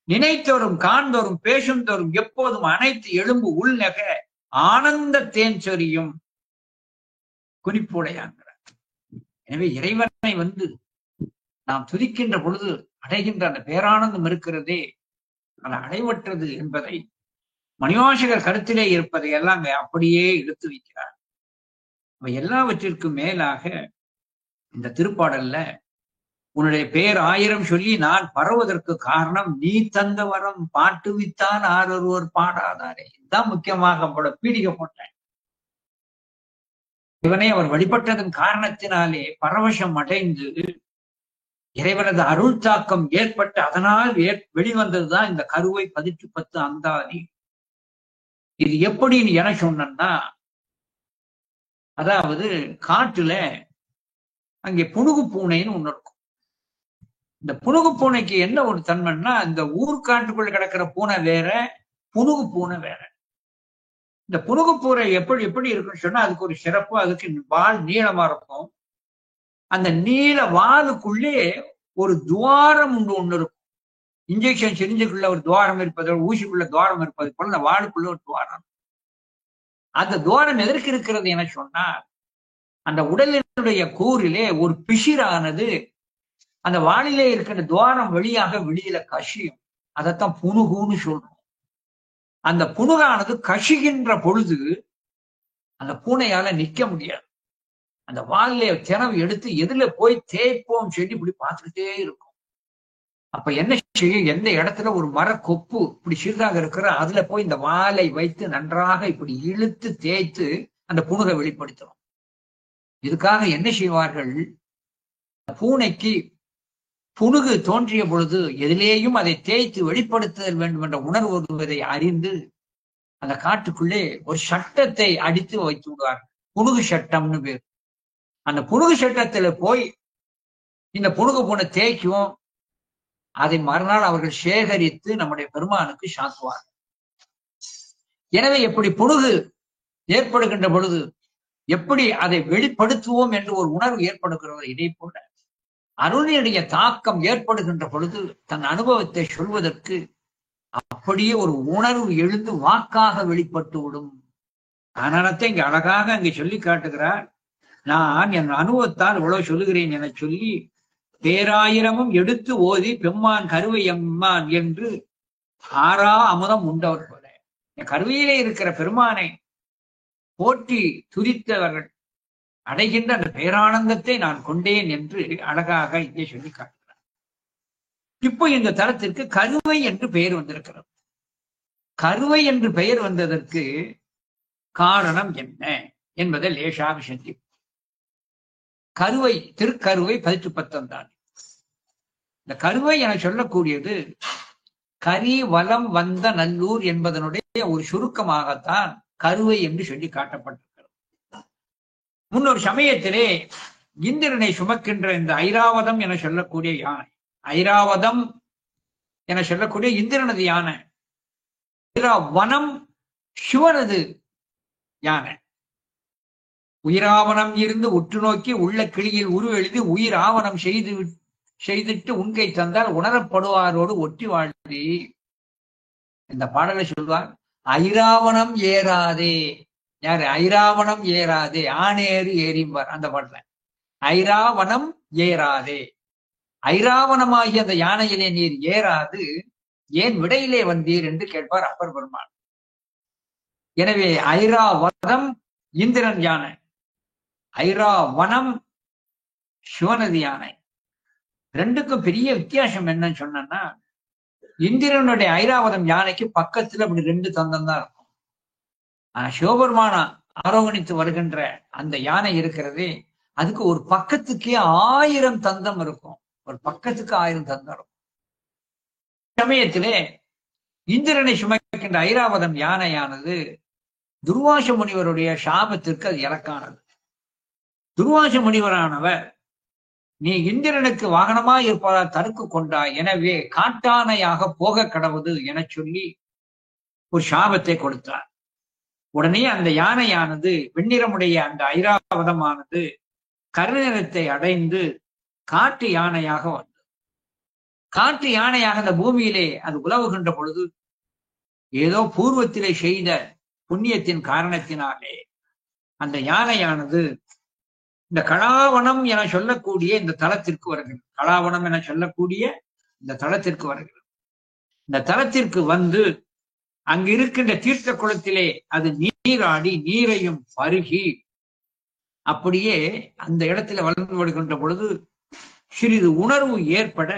நினைத்தோறும் காண்தோறும் பேசும் தோறும் எப்போதும் அனைத்து எழும்பு உள்நெக ஆனந்த தேன் சொரியும் குறிப்புடையாங்கிறார். எனவே இறைவனை நாம் துதிக்கின்ற பொழுது அடைகின்ற அந்த பேரானந்தம் இருக்கிறதே அது அடைவற்றது என்பதை மணிவாசகர் கருத்திலே இருப்பதை எல்லாம் அப்படியே எடுத்து வைக்கிறார். எல்லாவற்றிற்கும் மேலாக இந்த திருப்பாடல்ல உன்னுடைய பேர் 1000 சொல்லி நான் பரவுவதற்கு காரணம் நீ தந்த வரம் பாட்டுவித்தான் ஆரொருவர் பாடாதாரே. இதுதான் முக்கியமாக பீடிக்கப்பட்டேன். இவனை அவர் வழிபட்டதன் காரணத்தினாலே பரவசம் அடைந்து இறைவனது அருள் தாக்கம் ஏற்பட்டு அதனால் வெளிவந்ததுதான் இந்த கருவை 10 அந்தாதி. இது எப்படின்னு என சொன்னா, அதாவது காட்டுல அங்கே புனுகு பூனைன்னு ஒண்ணு இருக்கும். இந்த புனுகு பூனைக்கு என்ன ஒரு தன்மைன்னா, இந்த ஊர்காட்டுக்குள்ள கிடக்கிற பூனை வேற, புனுகு பூனை வேற. இந்த புனுகு பூனை எப்படி இருக்குன்னு சொன்னா அதுக்கு ஒரு சிறப்பு. அதுக்கு வால் நீளமா இருக்கும். அந்த நீள வாலுக்குள்ளே ஒரு துவாரம் ஒண்ணு இருக்கும். இன்ஜெக்ஷன் சிரிஞ்சுக்குள்ள ஒரு துவாரம் இருப்பது, ஊசிக்குள்ள துவாரம் இருப்பது போல அந்த வாளுக்குள்ள ஒரு துவாரம். அந்த துவாரம் எதற்கு இருக்கிறது என சொன்னால், அந்த உடலினுடைய கூறிலே ஒரு பிசிறானது அந்த வாளிலே இருக்கிற துவாரம் வழியாக வெளியில கசியும். அதைத்தான் புனுகுன்னு சொல்றோம். அந்த புனுகானது கசிகின்ற பொழுது அந்த பூனையால நிக்க முடியாது. அந்த வாளிலே திறவு எடுத்து எதுல போய் தேய்ப்போம் சொல்லி இப்படி பார்த்துக்கிட்டே இருக்கும். அப்ப என்ன செய்யும்? எந்த இடத்துல ஒரு மர கொப்பு இப்படி சிறிதாக இருக்கிற அதுல போய் இந்த வாளை வைத்து நன்றாக இப்படி இழுத்து தேய்த்து அந்த புனுகை வெளிப்படுத்தணும். இதுக்காக என்ன செய்வார்கள்? பூனைக்கு புனுகு தோன்றிய பொழுது எதிலேயும் அதை தேய்த்து வெளிப்படுத்துதல் வேண்டும் என்ற உணர்வு வருவதை அறிந்து அந்த காட்டுக்குள்ளே ஒரு சட்டத்தை அடித்து வைத்து விடுவார்கள். புனுகு சட்டம்னு பேர். அந்த புனுகு சட்டத்துல போய் இந்த புனுகு பூனை தேய்க்கும். அதை மறுநாள் அவர்கள் சேகரித்து நம்முடைய பெருமானுக்கு சாத்துவார்கள். எனவே எப்படி புனுகு ஏற்படுகின்ற பொழுது எப்படி அதை வெளிப்படுத்துவோம் என்று ஒரு உணர்வு ஏற்படுகிறது, இதே போல அருளினுடைய தாக்கம் ஏற்படுகின்ற பொழுது தன் அனுபவத்தை சொல்வதற்கு அப்படியே ஒரு உணர்வு எழுந்து வாக்காக வெளிப்பட்டு விடும். அதனாலத்தை இங்க அழகாக அங்கே சொல்லி காட்டுகிறார். நான் என் அனுபவத்தால் இவ்வளவு சொல்லுகிறேன் என சொல்லி பேராயிரமும் எடுத்து ஓதி பெம்மான் கருவை எம்மான் என்று ஆறா அமுதம் உண்டவர் போல கருவையிலே இருக்கிற பெருமானை போற்றி துதித்தவர்கள் அடைகின்ற அந்த பேரானந்தத்தை நான் கொண்டேன் என்று அழகாக இங்கே சொல்லி காட்டுகிறார். இப்போ இந்த தலத்திற்கு கருவை என்று பெயர் வந்திருக்கிறது. கருவை என்று பெயர் வந்ததற்கு காரணம் என்ன என்பதை லேசாக சிந்தி. கருவை திருக்கருவை 18 இந்த கருவை என சொல்லக்கூடியது கரி வலம் வந்த நல்லூர் என்பதனுடைய ஒரு சுருக்கமாகத்தான் கருவை என்று சொல்லி காட்டப்பட்டிருக்கிறது. முன்னொரு சமயத்திலே இந்திரனை சுமக்கின்ற இந்த ஐராவதம் என சொல்லக்கூடிய யானை, ஐராவதம் என சொல்லக்கூடிய இந்திரனது யானை, வனம் சிவனது யானை. உயிராவணம் இருந்து உற்று நோக்கி உள்ள கிளியில் உருவெழுதி உயிர் ஆவணம் செய்துட்டு உண்கை தந்தால் உணரப்படுவாரோடு ஒட்டி வாழ்த்தி இந்த பாடலை சொல்வார். ஐராவணம் ஏறாதே, யாரு? ஐராவணம் ஏறாதே, ஆணேறு ஏறிம்பார் அந்த பாடல. ஐராவணம் ஏறாதே, ஐராவணமாகிய அந்த யானையிலே நீர் ஏறாது ஏன் விடையிலே வந்தீர் என்று கேட்பார் அப்பர் பெருமான். எனவே ஐராவதம் இந்திரன் யானை, ஐராவனம் சிவனதி யானை. ரெண்டுக்கும் பெரிய வித்தியாசம் என்னன்னு சொன்னா, இந்திரனுடைய ஐராவதம் யானைக்கு பக்கத்துல அப்படி 2 தந்தம் தான் இருக்கும். ஆனா சிவபெருமான ஆரோகணித்து வருகின்ற அந்த யானை இருக்கிறதே, அதுக்கு ஒரு பக்கத்துக்கே 1000 தந்தம் இருக்கும். ஒரு பக்கத்துக்கு 1000 தந்தம் இருக்கும். சமயத்திலே இந்திரனை சுமக்கின்ற ஐராவதம் யானையானது துர்வாச முனிவருடைய சாபத்திற்கு அது இலக்கானது. துர்வாச முனிவரானவர், நீ இந்திரனுக்கு வாகனமாய் இருப்பதால் தடுக்கு கொண்டாய், எனவே காட்டானையாக போக கடவுது என சொல்லி ஒரு சாபத்தை கொடுத்தார். உடனே அந்த யானையானது, வெண்ணிறமுடைய அந்த ஐராவதமானது கருநிறத்தை அடைந்து காட்டு யானையாக வந்தது. காட்டு யானையாக அந்த பூமியிலே அது உலவுகின்ற பொழுது ஏதோ பூர்வத்திலே செய்த புண்ணியத்தின் காரணத்தினாலே அந்த யானையானது இந்த கலாவனம் என சொல்லக்கூடிய இந்த தலத்திற்கு வருகிறது. கலாவனம் என சொல்லக்கூடிய இந்த தலத்திற்கு வருகிறது. இந்த தலத்திற்கு வந்து அங்கு இருக்கின்ற தீர்த்த குளத்திலே அது நீராடி நீரையும் பருகி அப்படியே அந்த இடத்துல வளர்ந்து வருகின்ற பொழுது சிறிது உணர்வு ஏற்பட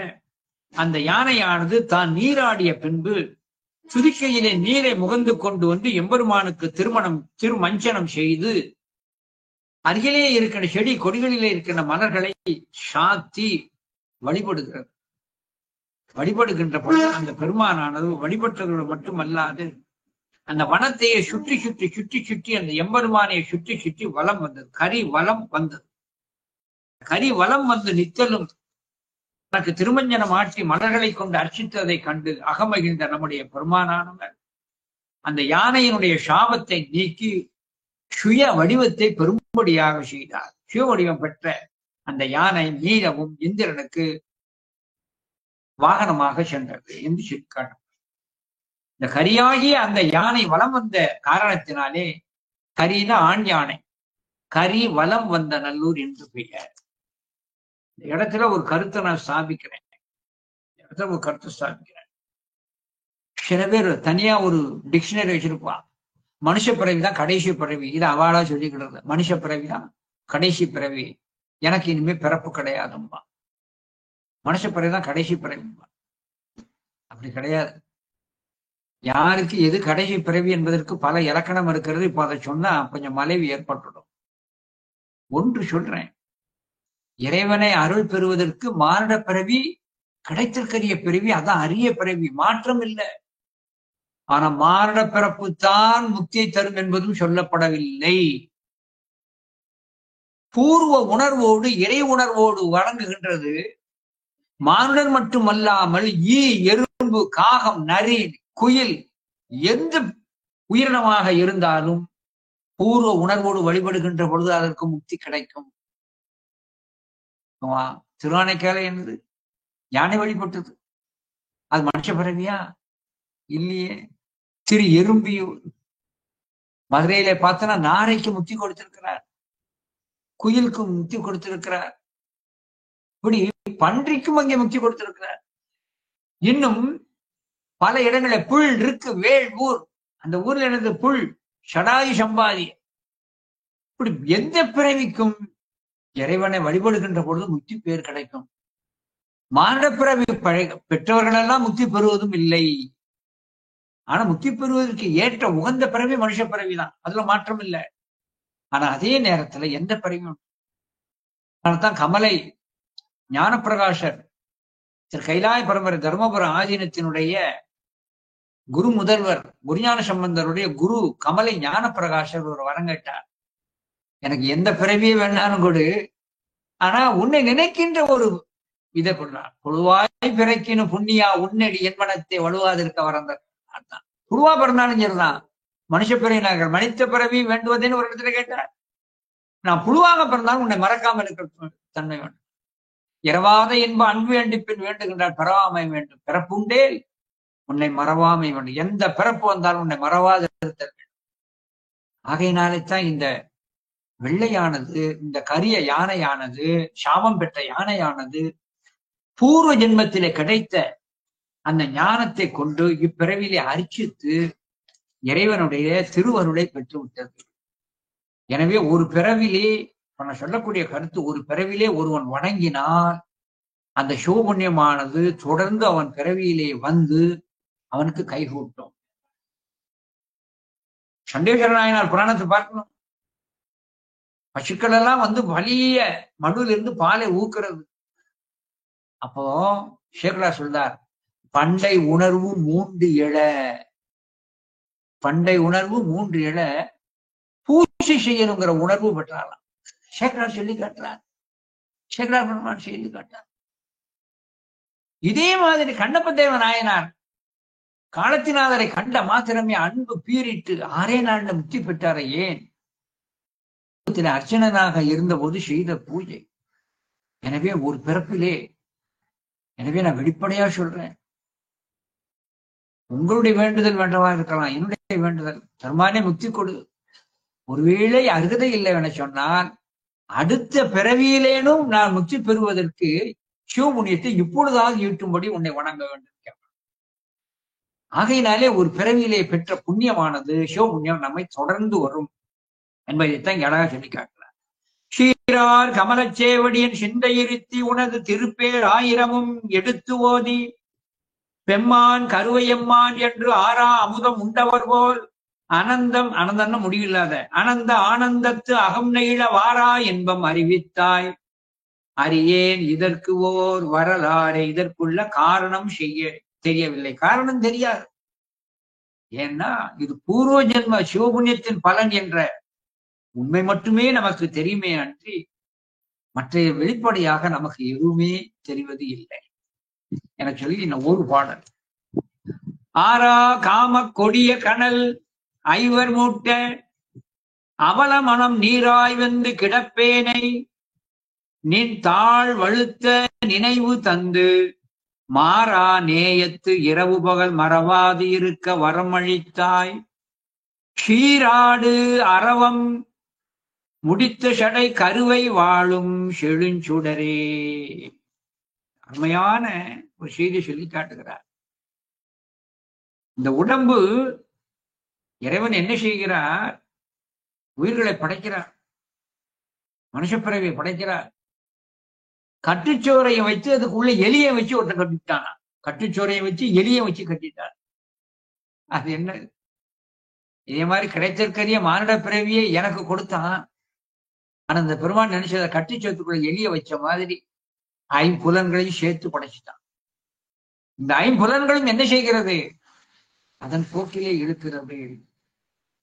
அந்த யானையானது தான் நீராடிய பின்பு துதிக்கையிலே நீரை முகந்து கொண்டு வந்து எம்பெருமானுக்கு திருமஞ்சனம் செய்து அருகிலே இருக்கின்ற செடி கொடிகளிலே இருக்கின்ற மலர்களை சாத்தி வழிபடுகிறது. வழிபடுகின்ற பொழுது அந்த பெருமானானது வழிபட்டதோடு மட்டுமல்லாது அந்த வனத்தையே சுற்றி சுற்றி சுற்றி சுற்றி அந்த எம்பெருமானையை சுற்றி சுற்றி வலம் வந்தது. கரி வலம் வந்தது. கரி வலம் வந்து நித்தலும் தனக்கு திருமஞ்சனம் ஆற்றி மலர்களை கொண்டு அர்ச்சித்ததை கண்டு அகமகிழ்ந்த நம்முடைய பெருமானானவர் அந்த யானையினுடைய சாபத்தை நீக்கி சுய வடிவத்தை பெரும்படியாக செய்தார். சுய வடிவம் பெற்ற அந்த யானை நீரவும் இந்திரனுக்கு வாகனமாக சென்றது என்று சொல்லி காட்டும். இந்த கரியாகிய அந்த யானை வலம் வந்த காரணத்தினாலே, கரின ஆண் யானை, கரி வலம் வந்த நல்லூர் என்று பெயர். இந்த இடத்துல ஒரு கருத்தை நான் ஸ்தாபிக்கிறேன். சில பேர் தனியா ஒரு டிக்ஷனரி வச்சிருப்பான். மனுஷ பிறவிதான் கடைசி பிறவி, இது அவாளா சொல்லிக்கிடுறது. மனுஷ பிறவிதான் கடைசி பிறவி, எனக்கு இனிமே பிறப்பு கிடையாதும்பா. மனுஷ பிறவிதான் கடைசி பிறவிம்பா. அப்படி கிடையாது. யாருக்கு எது கடைசி பிறவி என்பதற்கு பல இலக்கணம் இருக்கிறது. இப்ப அதை சொன்னா கொஞ்சம் மலைவு ஏற்பட்டுடும். ஒன்று சொல்றேன், இறைவனை அருள் பெறுவதற்கு மானிட பிறவி கிடைத்திருக்கிற பிறவி, அதான் அரிய பிறவி, மாற்றம் இல்லை. ஆனா மானிட பிறப்பு தான் முக்தியை தரும் என்பதும் சொல்லப்படவில்லை. பூர்வ உணர்வோடு இறை உணர்வோடு வழங்குகின்றது. மானுடர் மட்டுமல்லாமல் ஈ, எறும்பு, காகம், நரி, குயில், எந்த உயிரினமாக இருந்தாலும் பூர்வ உணர்வோடு வழிபடுகின்ற பொழுது அதற்கு முக்தி கிடைக்கும். திருவானைக்காலை என்னது? யானை வழிபட்டது. அது மனுஷ பிறவியா? இல்லையே. திரு எறும்பியூர் மதுரையில பார்த்தனா நாரைக்கு முக்தி கொடுத்திருக்கிறார், குயிலுக்கு முக்தி கொடுத்திருக்கிறார், இப்படி பன்றிக்கும் அங்கே முக்தி கொடுத்திருக்கிறார். இன்னும் பல இடங்களில் புல் இருக்கு, வேள் ஊர், அந்த ஊர்ல இருந்து புல், ஷடாயு சம்பாதி, இப்படி எந்த பிறவிக்கும் இறைவனை வழிபடுகின்ற பொழுது முக்தி பேர் கிடைக்கும். மானிட பிறவி பெற்றவர்கள் எல்லாம் முக்தி பெறுவதும் இல்லை. ஆனா முக்தி பெறுவதற்கு ஏற்ற உகந்த பிறவி மனுஷ பிறவிதான், அதுல மாற்றம் இல்லை. ஆனா அதே நேரத்துல எந்த பிறவியும் தான் கமலை ஞானப்பிரகாசர் திரு கைலாய பரம்பரை தர்மபுரம் ஆதீனத்தினுடைய குரு முதல்வர் குருஞான சம்பந்தருடைய குரு கமலை ஞானப்பிரகாசர் ஒரு வரம் கேட்டார். எனக்கு எந்த பிறவியே வேணாலும் கொடு, ஆனா உன்னை நினைக்கின்ற ஒரு இதை கொண்டார். புழுவாய் பிறக்கினும் புண்ணியா உன்னடி என்பனத்தை வலுவாதிருக்க வரந்தார். புழுவா பிறந்தாலும் சரிதான், மனுஷ பிறவினார்கள் மனித பிறவி வேண்டுவதேன்னு ஒரு இடத்துல கேட்டார். நான் புழுவாக பிறந்தாலும் உன்னை மறக்காமல் இருக்க தன்மை வேண்டும். இரவாத என்ப அன்பு வேண்டி பின் வேண்டுகின்றால் பிறவாமை வேண்டும். பிறப்புண்டே உன்னை மறவாமை வேண்டும். எந்த பிறப்பு வந்தாலும் உன்னை மறவாத இருத்தல் வேண்டும். ஆகையினாலே தான் இந்த வெள்ளையானது, இந்த கரிய யானையானது, சாபம் பெற்ற யானையானது பூர்வ ஜென்மத்திலே கிடைத்த அந்த ஞானத்தை கொண்டு இப்பிறவிலே அர்ச்சித்து இறைவனுடைய திருவருளை பெற்று விட்டது. எனவே ஒரு பிறவிலே நான் சொல்லக்கூடிய கருத்து, ஒரு பிறவிலே ஒருவன் வணங்கினால் அந்த சிவபுண்ணியமானது தொடர்ந்து அவன் பிறவியிலே வந்து அவனுக்கு கைகூட்டும். சண்டேஸ்வர நாயனார் புராணத்தை பார்க்கணும். பசுக்கள் எல்லாம் வந்து வலிய மடுவில் இருந்து பாலை ஊக்குறது. அப்போ சேகரா சொல்றார், பண்டை உணர்வு 3 எழ, பண்டை உணர்வு 3 எழ பூசி செய்யணுங்கிற உணர்வு பெற்றாராம். சேகரார் சொல்லி காட்டுறார், சேகரார் பெருமான் சொல்லி காட்டார். இதே மாதிரி கண்ணப்பதேவ நாயனார் காலத்தினாதரை கண்ட மாத்திரமே அன்பு பீரிட்டு 6 நாள்ல முக்தி பெற்றார. ஏன்? அர்ச்சனனாக இருந்தபோது செய்த பூஜை. எனவே ஒரு பிறப்பிலே, எனவே நான் வெளிப்படையா சொல்றேன், உங்களுடைய வேண்டுதல் வேண்டவா இருக்கலாம், என்னுடைய வேண்டுதல் பெருமானே முக்தி கொடு. ஒருவேளை அருகதை இல்லை என சொன்னால் அடுத்த பிறவியிலேனும் நான் முக்தி பெறுவதற்கு சிவபுண்ணியத்தை இப்பொழுதாவது ஈட்டும்படி உன்னை வணங்க வேண்டும். ஆகையினாலே ஒரு பிறவியிலே பெற்ற புண்ணியமானது சிவபுண்ணியம் நம்மை தொடர்ந்து வரும் என்பதைத்தான் எழகாக சொல்லி காட்டுறார். சீரார் கமலச்சேவடியின் சிந்தையிருத்தி உனது திருப்பேர் 1000மும் எடுத்து ஓதி பெம்மான் கருவையம்மான் என்று 6 அமுதம் உண்டவர் போல் அனந்தம், அனந்தம்னு முடிவில்லாத அனந்த ஆனந்தத்து அகம் நெகிழ வாரா என்பம் அறிவித்தாய். அறியேன் இதற்கு ஓர் வரலாறு, இதற்குள்ள காரணம் தெரியவில்லை. காரணம் தெரியாது. ஏன்னா இது பூர்வ ஜென்ம சிவபுண்ணியத்தின் பலன் என்ற உண்மை மட்டுமே நமக்கு தெரியுமே அன்றி மற்ற வெளிப்படையாக நமக்கு எதுவுமே தெரிவது இல்லை என சொல்லி இன்னும் ஒரு பாடல். ஆரா காம கொடிய கனல் 5 மூட்ட அவல மனம் நீராய் வந்து கிடப்பேனை நின் தாழ் வழுத்த நினைவு தந்து மாறா நேயத்து இரவு பகல் மறவாது இருக்க வரமழித்தாய். ஷீராடு அரவம் முடித்த சடை கருவை வாழும் செழுஞ்சுடரே. அருமையான ஒரு செய்தி சொல்லி காட்டுகிறார். இந்த உடம்பு இறைவன் என்ன செய்கிறார்? உயிர்களை படைக்கிறார், மனுஷப்பிறவியை படைக்கிறார். கட்டுச்சோரையை வச்சு அதுக்குள்ள எலியை வச்சு ஒருத்தர் கட்டிட்டானா, கட்டுச்சோரையை வச்சு எலியை வச்சு கட்டிட்டார். அது என்ன? இதே மாதிரி கிடைத்திருக்கிற மானிட பிறவியை எனக்கு கொடுத்தான். ஆனா அந்த பெருமான் நினைச்சத கட்டுச்சோத்துக்குள்ள எலிய வச்ச மாதிரி 5 புலன்களையும் சேர்த்து படைச்சிட்டான். இந்த 5 புலன்களும் என்ன செய்கிறது? அதன் போக்கிலே இழுக்கிறது.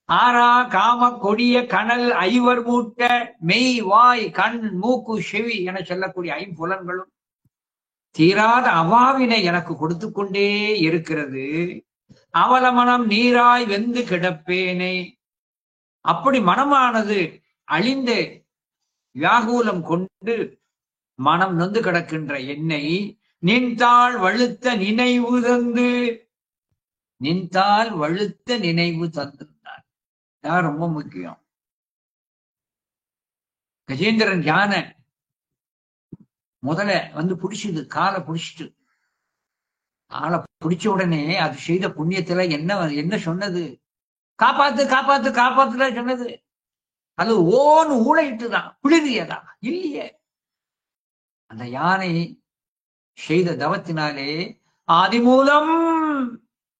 ஆரா காம கொடிய கனல் 5 மூட்ட மெய் வாய் கண் மூக்கு செவி என சொல்லக்கூடிய 5 புலன்களும் தீராத அவாவினை எனக்கு கொடுத்து கொண்டே இருக்கிறது. அவல மனம் நீராய் வெந்து கிடப்பேனே. அப்படி மனமானது அழிந்து வியாகுலம் கொண்டு மனம் நொந்து கிடக்கின்ற என்னை நின்றாள் வழுத்த நினைவு தந்து, நின்றால் வழுத்த நினைவு தந்திருந்தார். இதான் ரொம்ப முக்கியம். கஜேந்திரன் யானை முதல்ல வந்து பிடிச்சது, காலை பிடிச்சிட்டு, ஆளை பிடிச்ச உடனே அது செய்த புண்ணியத்துல என்ன சொன்னது? காப்பாத்து காப்பாத்து காப்பாத்துல சொன்னது. அது ஓன்னு ஊழையிட்டுதான் குளிரியதா இல்லையே. அந்த யானை செய்த தவத்தினாலே ஆதிமூலம்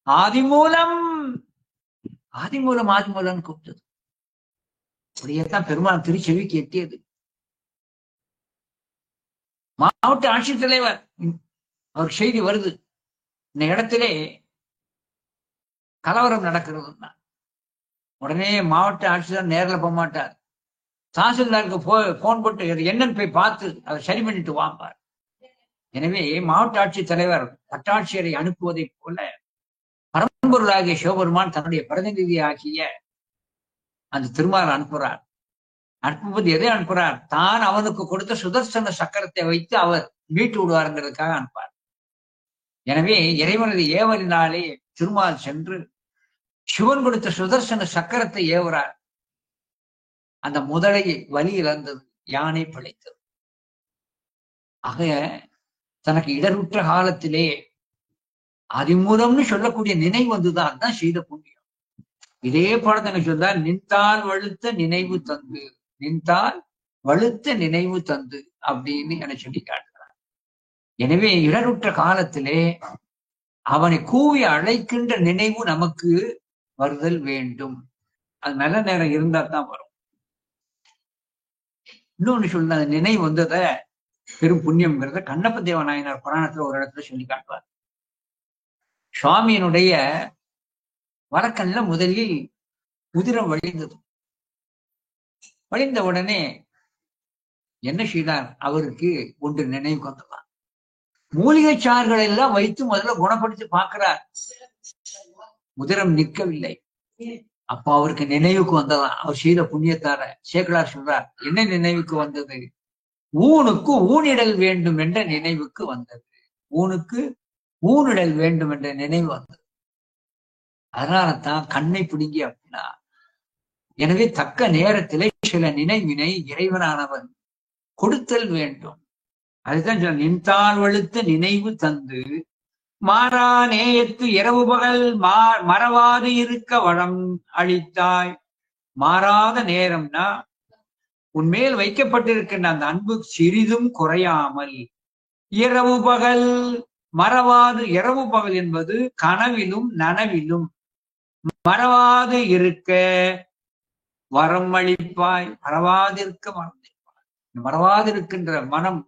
ஆதிமூலம் ஆதிமூலம் ஆதிமூலம் கூப்பிட்டது. அப்படியேதான் பெருமாள் திருச்செவிக்கு எட்டியது. மாவட்ட ஆட்சித்தலைவர் அவர் செய்தி வருது, இந்த இடத்திலே கலவரம் நடக்கிறதுன்னா உடனே மாவட்ட ஆட்சித்தலைவர் நேரில் போக மாட்டார். தாசில்தாருக்கு போன் போட்டு என்னன்னு போய் பார்த்து அதை சரி பண்ணிட்டு வாம்பார். எனவே மாவட்ட ஆட்சித்தலைவர் வட்டாட்சியரை அனுப்புவதை போல பரம்பொருளாகிய சிவபெருமான் தன்னுடைய பிரதிநிதி ஆகிய அந்த திருமால் அனுப்புறார். அனுப்புவது எதை அனுப்புறார்? தான் அவனுக்கு கொடுத்த சுதர்சன சக்கரத்தை வைத்து அவர் மீட்டு விடுவாருங்கிறதுக்காக அனுப்பார். எனவே இறைவனது ஏவலினாலே திருமால் சென்று சிவன் கொடுத்த சுதர்சன சக்கரத்தை ஏவுறார். அந்த முதலை வலி இழந்தது, யானை பிழைத்தது. ஆக தனக்கு இடருற்ற காலத்திலே அதிமூலம்னு சொல்லக்கூடிய நினைவு வந்துதான் தான் செய்த புண்ணியம். இதே பாடத்தங்க சொல்றார், நின்றால் வழுத்த நினைவு தந்து, நின்றால் வழுத்த நினைவு தந்து அப்படின்னு என சொல்லி காட்டுகிறார். எனவே இடருற்ற காலத்திலே அவனை கூவி அழைக்கின்ற நினைவு நமக்கு வருதல் வேண்டும். அது நல்ல நேரம் இருந்தா தான் வரும். இன்னொன்னு சொல்ல, அந்த நினைவு வந்தத பெரும் புண்ணியம்ங்கிறத கண்ணப்ப தேவநாயனார் புராணத்துல ஒரு இடத்துல சொல்லி காட்டுவார். சுவாமியினுடைய வழக்கல்ல முதலில் உதிரம் வழிந்தது. வழிந்த உடனே என்ன செய்தார்? அவருக்கு ஒன்று நினைவு வந்ததான். மூலிகை சாறுகள் எல்லாம் வைத்து முதல்ல குணப்படுத்தி பார்க்கிறார். உதிரம் நிற்கவில்லை. அப்ப அவருக்கு நினைவுக்கு வந்ததான். அவர் செய்த புண்ணியத்தார சேக்கலார் சொல்றார், என்ன நினைவுக்கு வந்தது? ஊனுக்கு ஊனிடல் வேண்டும் என்ற நினைவுக்கு வந்தது. ஊனுக்கு ஊனிடல் வேண்டும் என்ற நினைவு வந்தது. அதனாலதான் கண்ணை பிடுங்கி அப்படின்னா. எனவே தக்க நேரத்திலே சில நினைவினை இறைவனானவன் கொடுத்தல் வேண்டும். அதுதான் சொல்ல, நின்றால் வழுத்த நினைவு தந்து மாறா நேயத்து இரவு பகல் மறவாது இருக்க வளம் அளித்தாய். மாறாத நேரம்னா உன்மேல் வைக்கப்பட்டிருக்கின்ற அந்த அன்பு சிறிதும் குறையாமல் இரவு பகல் மறவாது. இரவு பகல் என்பது கனவிலும் நனவிலும் மறவாது இருக்க வரம் அளிப்பாய். மறவாதிருக்க மறந்திருப்பாய். மறவாதிருக்கின்ற மனம்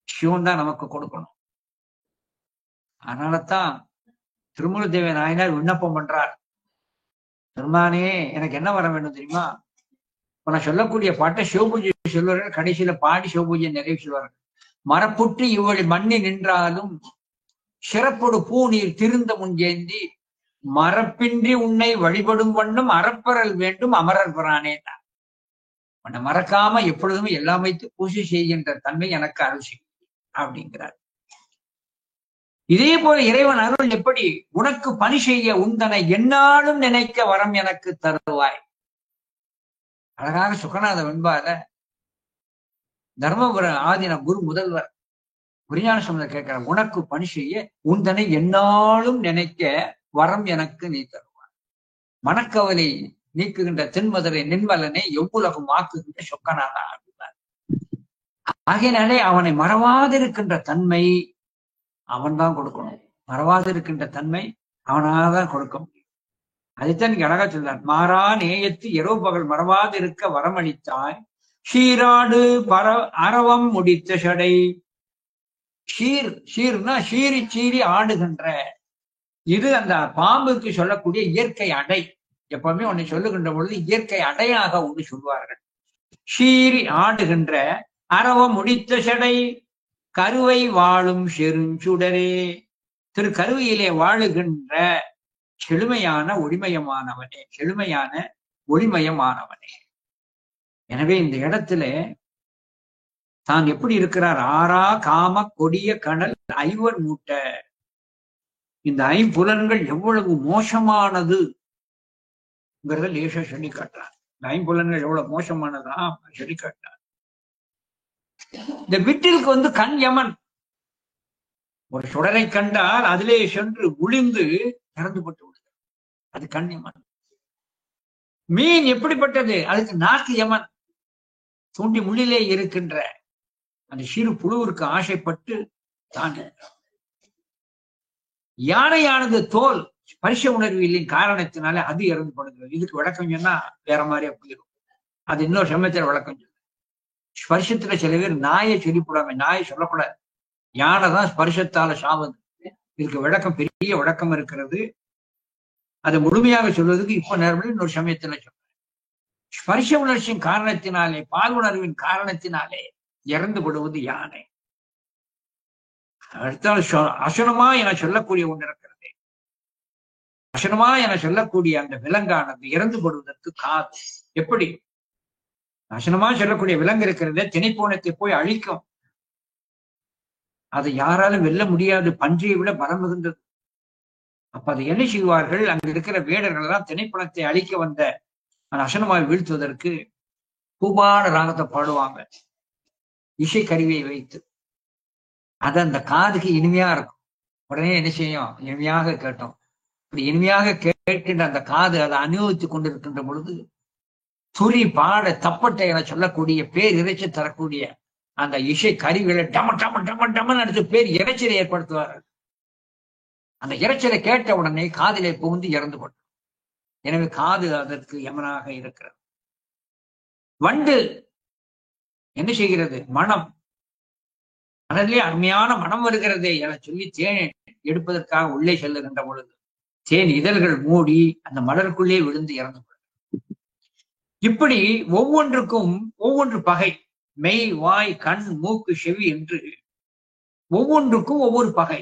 சிவன் தான் நமக்கு கொடுக்கணும். அதனாலதான் திருமூல தேவ நாயனார் விண்ணப்பம் பண்றார், பெருமானே எனக்கு என்ன வர வேண்டும் தெரியுமா? இப்ப நான் சொல்லக்கூடிய பாட்டை சிவபூஜை சொல்வார்கள், கடைசியில பாடி சிவபூஜை நிறைவு சொல்வார்கள். மரப்புற்று இவ்வளி மண்ணி நின்றாலும் சிறப்பொடு பூநீர் திருந்த முன்ஜேந்தி மரப்பின்றி உன்னை வழிபடும் வண்ணம் அறப்பறல் வேண்டும் அமரர் பிரானே. உன்னை மறக்காம எப்பொழுதுமே எல்லாம் வைத்து பூஜை செய்கின்ற தன்மை எனக்கு அருள் செய்யும் அப்படிங்கிறார். இதே போல இறைவன் அருள் எப்படி? உனக்கு பணி செய்ய உந்தனை எந்நாளும் நினைக்க வரம் எனக்கு தருவாய். அழகாக சுகநாத வெண்பால தர்மபுர ஆதீன குரு முதல்வர் குறிஞான சம்பந்தர் கேட்கிறார், உனக்கு பணி செய்ய உந்தனை எந்நாளும் நினைக்க வரம் எனக்கு நீ தருவாய். மனக்கவலை நீக்குகின்ற தென்மதுரை நின்மலனை எவ்வுலகம் ஆக்குகின்ற சொக்கநாதா அப்படின்னார். ஆகையினாலே அவனை மறவாதிருக்கின்ற தன்மை அவன் தான் கொடுக்கணும். மறவாதிருக்கின்ற தன்மை அவனால்தான் கொடுக்க முடியும். அதைத்தான் நீங்க அழகா சொல்றார், மாறா நேயத்து இரவு பகல் மறவாது இருக்க வரமளித்தாய். ஷீராடு அறவம் முடித்த சடை. ஷீர்னா சீறி சீறி ஆடுகின்ற, இது அந்த பாம்புக்கு சொல்லக்கூடிய இயற்கை அடை. எப்பவுமே ஒன்னு சொல்லுகின்ற பொழுது இயற்கை அடையாக ஒன்று சொல்வார்கள். ஷீறி ஆடுகின்ற அறவம் முடித்த சடை கருவை வாழும் செருஞ்சுடரே. திரு கருவையிலே வாழுகின்ற செழுமையான ஒளிமயமானவனே, செழுமையான ஒளிமயமானவனே. எனவே இந்த இடத்துல தான் எப்படி இருக்கிறார்? ஆறா காம கொடிய கணல் ஐவர் மூட்ட. இந்த ஐம்புலன்கள் எவ்வளவு மோசமானது லேசா சொல்லி காட்டுறார். இந்த ஐம்புலன்கள் எவ்வளவு மோசமானதா சொல்லி காட்டுறார். இந்த விட்டிற்கு கண் யமன். ஒரு சுடரை கண்டால் அதிலே சென்று உளிந்து இறந்து போட்டு விடுகிறது. அது கண் யமன். மீன் எப்படிப்பட்டது? அதுக்கு நாக்கு யமன். தூண்டி முள்ளிலே இருக்கின்ற அந்த சிறு புழுவிற்கு ஆசைப்பட்டு தான். யானையானது தோல் ஸ்பர்ஷ உணர்வியலின் காரணத்தினாலே அது இறந்து படுகிறது. இதுக்கு விளக்கம் சொன்னா வேற மாதிரியா போயிடும். அது இன்னொரு சமயத்துல விளக்கம் சொல்லு. ஸ்பர்ஷத்துல சில பேர் நாயை சொல்லிவிடாம, நாயை சொல்லக்கூடாது, யானை தான் ஸ்பர்ஷத்தால சாவது. இதுக்கு விளக்கம், பெரிய விளக்கம் இருக்கிறது. அதை முழுமையாக சொல்வதற்கு இப்ப நேரம் இன்னொரு சமயத்துல சொல்றேன். ஸ்பர்ஷ உணர்ச்சியின் காரணத்தினாலே, பால் உணர்வின் காரணத்தினாலே இறந்து படுவது யானை. அடுத்த அசனமா என சொல்லக்கூடிய ஒன்று இருக்கிறது. அசனமா என சொல்லக்கூடிய அந்த விலங்கானது இறந்து படுவதற்கு காது. எப்படி? அசனமா சொல்லக்கூடிய விலங்கு இருக்கிறது, திணைப்போனத்தை போய் அழிக்கும். அதை யாராலும் வெல்ல முடியாது, பன்றியை விட பலம் மிகுந்தது. அப்ப அதை என்ன செய்வார்கள்? அங்க இருக்கிற வேடர்கள் எல்லாம் திணைப்பணத்தை அழிக்க வந்த அந்த அசனமாய் வீழ்த்துவதற்கு பூபான ராகத்தை பாடுவாங்க, இசை கருவியை வைத்து. அது அந்த காதுக்கு இனிமையா இருக்கும். உடனே என்ன செய்யும்? இனிமையாக கேட்டோம். இப்படி இனிமையாக கேட்கின்ற அந்த காது அதை அனுபவித்துக் கொண்டிருக்கின்ற பொழுது துரி பாட தப்பட்டை என சொல்லக்கூடிய பேர் இறைச்சி தரக்கூடிய அந்த இசை கருவிகளை டம டம டம டமன் எடுத்து பேர் இறைச்சலை ஏற்படுத்துவார்கள். அந்த இறைச்சலை கேட்ட உடனே காதிலே புகுந்து இறந்து கொண்டு. எனவே காது அதற்கு யமனாக இருக்கிறது. வண்டு என்ன செய்கிறது? மனம். அதனிலே அருமையான மனம் வருகிறதே என சொல்லி தேன் எடுப்பதற்காக உள்ளே செல்லுகின்ற பொழுது தேன் இதழ்கள் மூடி அந்த மலருக்குள்ளே விழுந்து இறந்து கொள்ளும். இப்படி ஒவ்வொன்றுக்கும் ஒவ்வொன்று பகை. மெய், வாய், கண், மூக்கு, செவி என்று ஒவ்வொன்றுக்கும் ஒவ்வொரு பகை.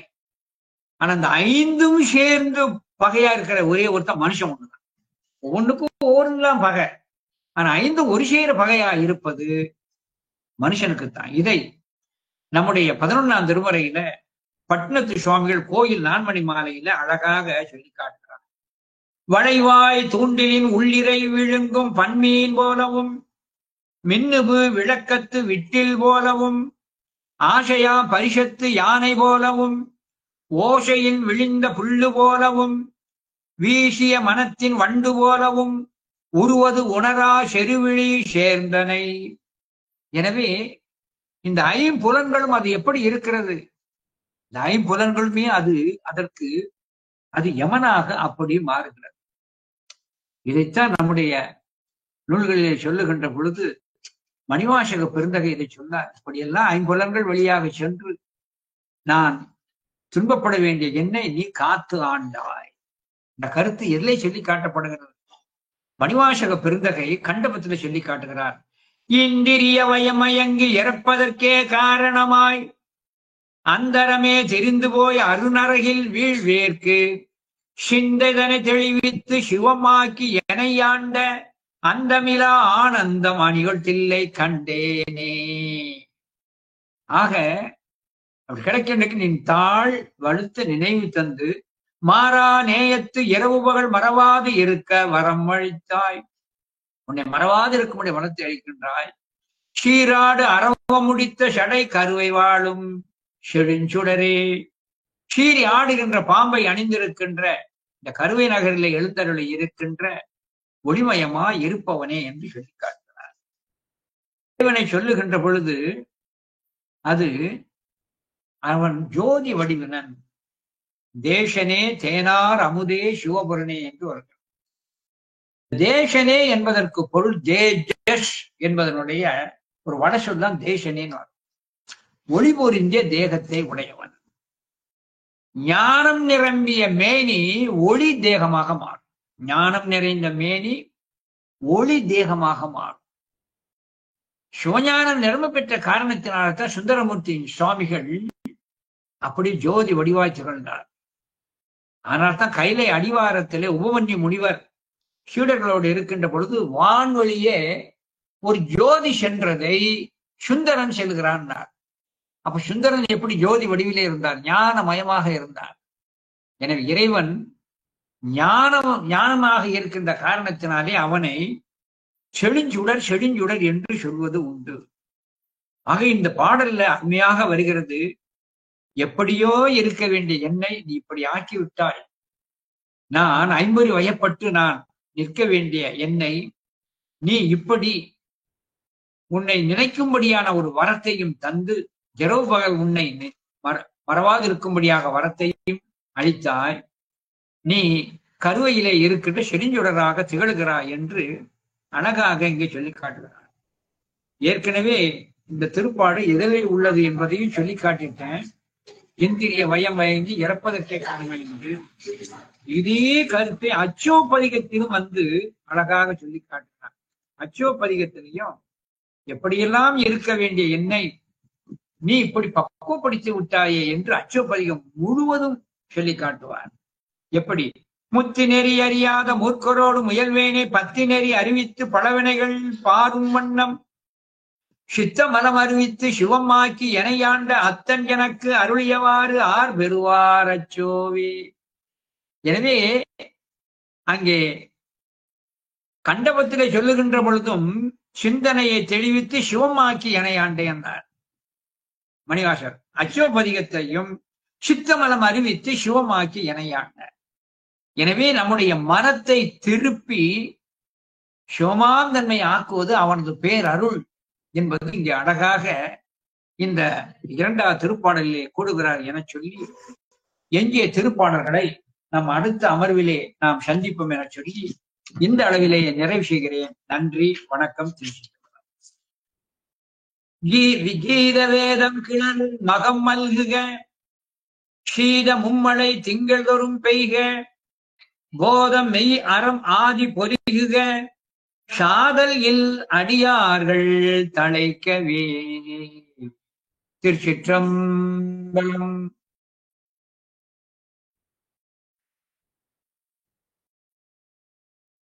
ஆனா அந்த ஐந்தும் சேர்ந்து பகையா இருக்கிற ஒரே ஒருத்தன் மனுஷன் ஒண்ணுதான். ஒவ்வொன்றுக்கும் ஒவ்வொன்றுலாம் பகை. ஆனா ஐந்தும் ஒரு சேர பகையா இருப்பது மனுஷனுக்குத்தான். இதை நம்முடைய 11ஆம் திருமுறையில பட்னத்து சுவாமிகள் கோயில் நான்மணி மாலையில அழகாக சொல்லி காட்டுறார். வளைவாய் தூண்டிலின் உள்ளிரை விழுங்கும் பன்மீன் போலவும், மின்னுபு விளக்கத்து விட்டில் போலவும், ஆசையா பரிஷத்து யானை போலவும், ஓசையின் விழிந்த புல்லு போலவும், வீசிய மனத்தின் வண்டு போலவும், உருவது உணரா செருவிழி சேர்ந்தனை. எனவே இந்த ஐம்புலன்களும் அது எப்படி இருக்கிறது? இந்த ஐம்புலன்களுமே அதற்கு அது யமனாக அப்படி மாறுகிறது. இதைத்தான் நம்முடைய நூல்களிலே சொல்லுகின்ற பொழுது மணிவாசக பெருந்தகை இதை சொன்னார். இப்படியெல்லாம் ஐம்புலன்கள் வழியாக சென்று நான் துன்பப்பட வேண்டிய என்னை நீ காத்து ஆண்டாய். இந்த கருத்து எதிலே சொல்லி காட்டப்படுகிறது? மணிவாசக பெருந்தகை கண்டபத்தில சொல்லி காட்டுகிறார். இந்திரிய வயமயங்கி இறப்பதற்கே காரணமாய் அந்தரமே தெரிந்து போய் அருநரகில் வீழ்வேற்கு சிந்தைதனை தெளிவித்து சிவமாக்கி எனையாண்ட அந்தமிலா ஆனந்தம் அணிகொள்தில்லை கண்டேனே. ஆக அப்படி கிடைக்கின்றக்கு நின் தாழ் வலுத்த நினைவு தந்து மாறா நேயத்து இரவு பகல் மறவாது இருக்க வரம் அளித்தாய். உன்னை மறவாது இருக்கும்படி வளர்த்து அளிக்கின்றாய். சீராடு அரவ முடித்த சடை கருவை வாழும் செழுஞ்சுடரே. சீறி ஆடுகின்ற பாம்பை அணிந்திருக்கின்ற இந்த கருவை நகரிலே எழுந்தருளி இருக்கின்ற ஒளிமயமா இருப்பவனே என்று சொல்லி காட்டுகிறார். இறைவனை சொல்லுகின்ற பொழுது அது அவன் ஜோதி வடிவினன். தேசனே தேனார் அமுதே சிவபுரனே என்று வருகிறார். தேசனே என்பதற்கு பொருள் தேஜஸ் என்பதனுடைய ஒரு வட சொல் தான் தேசனேன்னு வரும். ஒளி பொருந்திய தேகத்தை உடையவன். ஞானம் நிரம்பிய மேனி ஒளி தேகமாக மாறும். ஞானம் நிறைந்த மேனி ஒளி தேகமாக மாறும். சிவஞானம் நிரம்ப பெற்ற காரணத்தினால்தான் சுந்தரமூர்த்தியின் சுவாமிகள் அப்படி ஜோதி வடிவாய் திகழ்ந்தார். ஆனால் தான் கைலை அடிவாரத்திலே உபமன்யு முனிவர் சீடர்களோடு இருக்கின்ற பொழுது வான்வழியே ஒரு ஜோதி சென்றதை சுந்தரன் செல்கிறான். அப்ப சுந்தரன் எப்படி ஜோதி வடிவிலே இருந்தார்? ஞானமயமாக இருந்தார். எனவே இறைவன் ஞானமாக இருக்கின்ற காரணத்தினாலே அவனை செழுஞ்சுடர் செழுஞ்சுடர் என்று சொல்வது உண்டு. ஆக இந்த பாடல்ல அருமையாக வருகிறது. எப்படியோ இருக்க வேண்டிய என்னை நீ இப்படி ஆக்கிவிட்டாய். நான் 50 வயப்பட்டு நான் நிற்க வேண்டிய என்னை நீ இப்படி உன்னை நினைக்கும்படியான ஒரு வரத்தையும் தந்து இரவு பகல் உன்னை மறவாது இருக்கும்படியாக வரத்தையும் அளித்தாய். நீ கருவையிலே இருக்கின்ற செடிஞ்சுடராக திகழ்கிறாய் என்று அழகாக இங்கே சொல்லி காட்டுகிறார். ஏற்கனவே இந்த திருப்பாடு எதிலே உள்ளது என்பதையும் சொல்லி காட்டிட்டேன். இந்திரிய வயம் வயங்கி இறப்பதற்கே காரணம் என்று இதே கருத்தை அச்சோபதிகத்திலும் வந்து அழகாக சொல்லி காட்டுகிறார். அச்சோபதிகத்திலையும் எப்படியெல்லாம் இருக்க வேண்டிய என்னை நீ இப்படி பக்குவப்படுத்தி விட்டாயே என்று அச்சோபதிகம் முழுவதும் சொல்லி காட்டுவார். எப்படி? முத்தி நெறி அறியாத மூர்க்கரோடு முயல்வேனை பத்தி நெறி அறிவித்து பலவினைகள் பாரும் வண்ணம் சித்த மலம் அறிவித்து சிவமாக்கி எனையாண்ட அத்தன் எனக்கு அருளியவாறு ஆர் பெறுவார் அச்சோவே. எனவே அங்கே கண்டபத்திலே சொல்லுகின்ற பொழுதும் சிந்தனையை தெளிவித்து சிவமாக்கி எனையாண்டே என்றார் மணிவாசர். அச்சோபதிகத்தையும் சித்தமலம் அறிவித்து சிவமாக்கி எனையாண்டார். எனவே நம்முடைய மனத்தை திருப்பி சிவமாம் தன்மை ஆக்குவது அவனது பேரருள் என்பது இங்கே அழகாக இந்த இரண்டாவது திருப்பாடலிலே கூடுகிறார் என சொல்லி எஞ்சிய திருப்பாடல்களை நம் அடுத்த அமர்விலே நாம் சந்திப்போம் என சொல்லி இந்த அளவிலே நிறைவு செய்கிறேன். நன்றி, வணக்கம். கீத வேதம் கிளர் மகம் மல்குக சீத மும்மழை திங்கள் தோறும் பெய்க போதம் மெய் அறம் ஆதி பொறிகுக சாதல் இல் அடியார்கள் தழைக்கவே. திருச்சிற்றம்பலம்.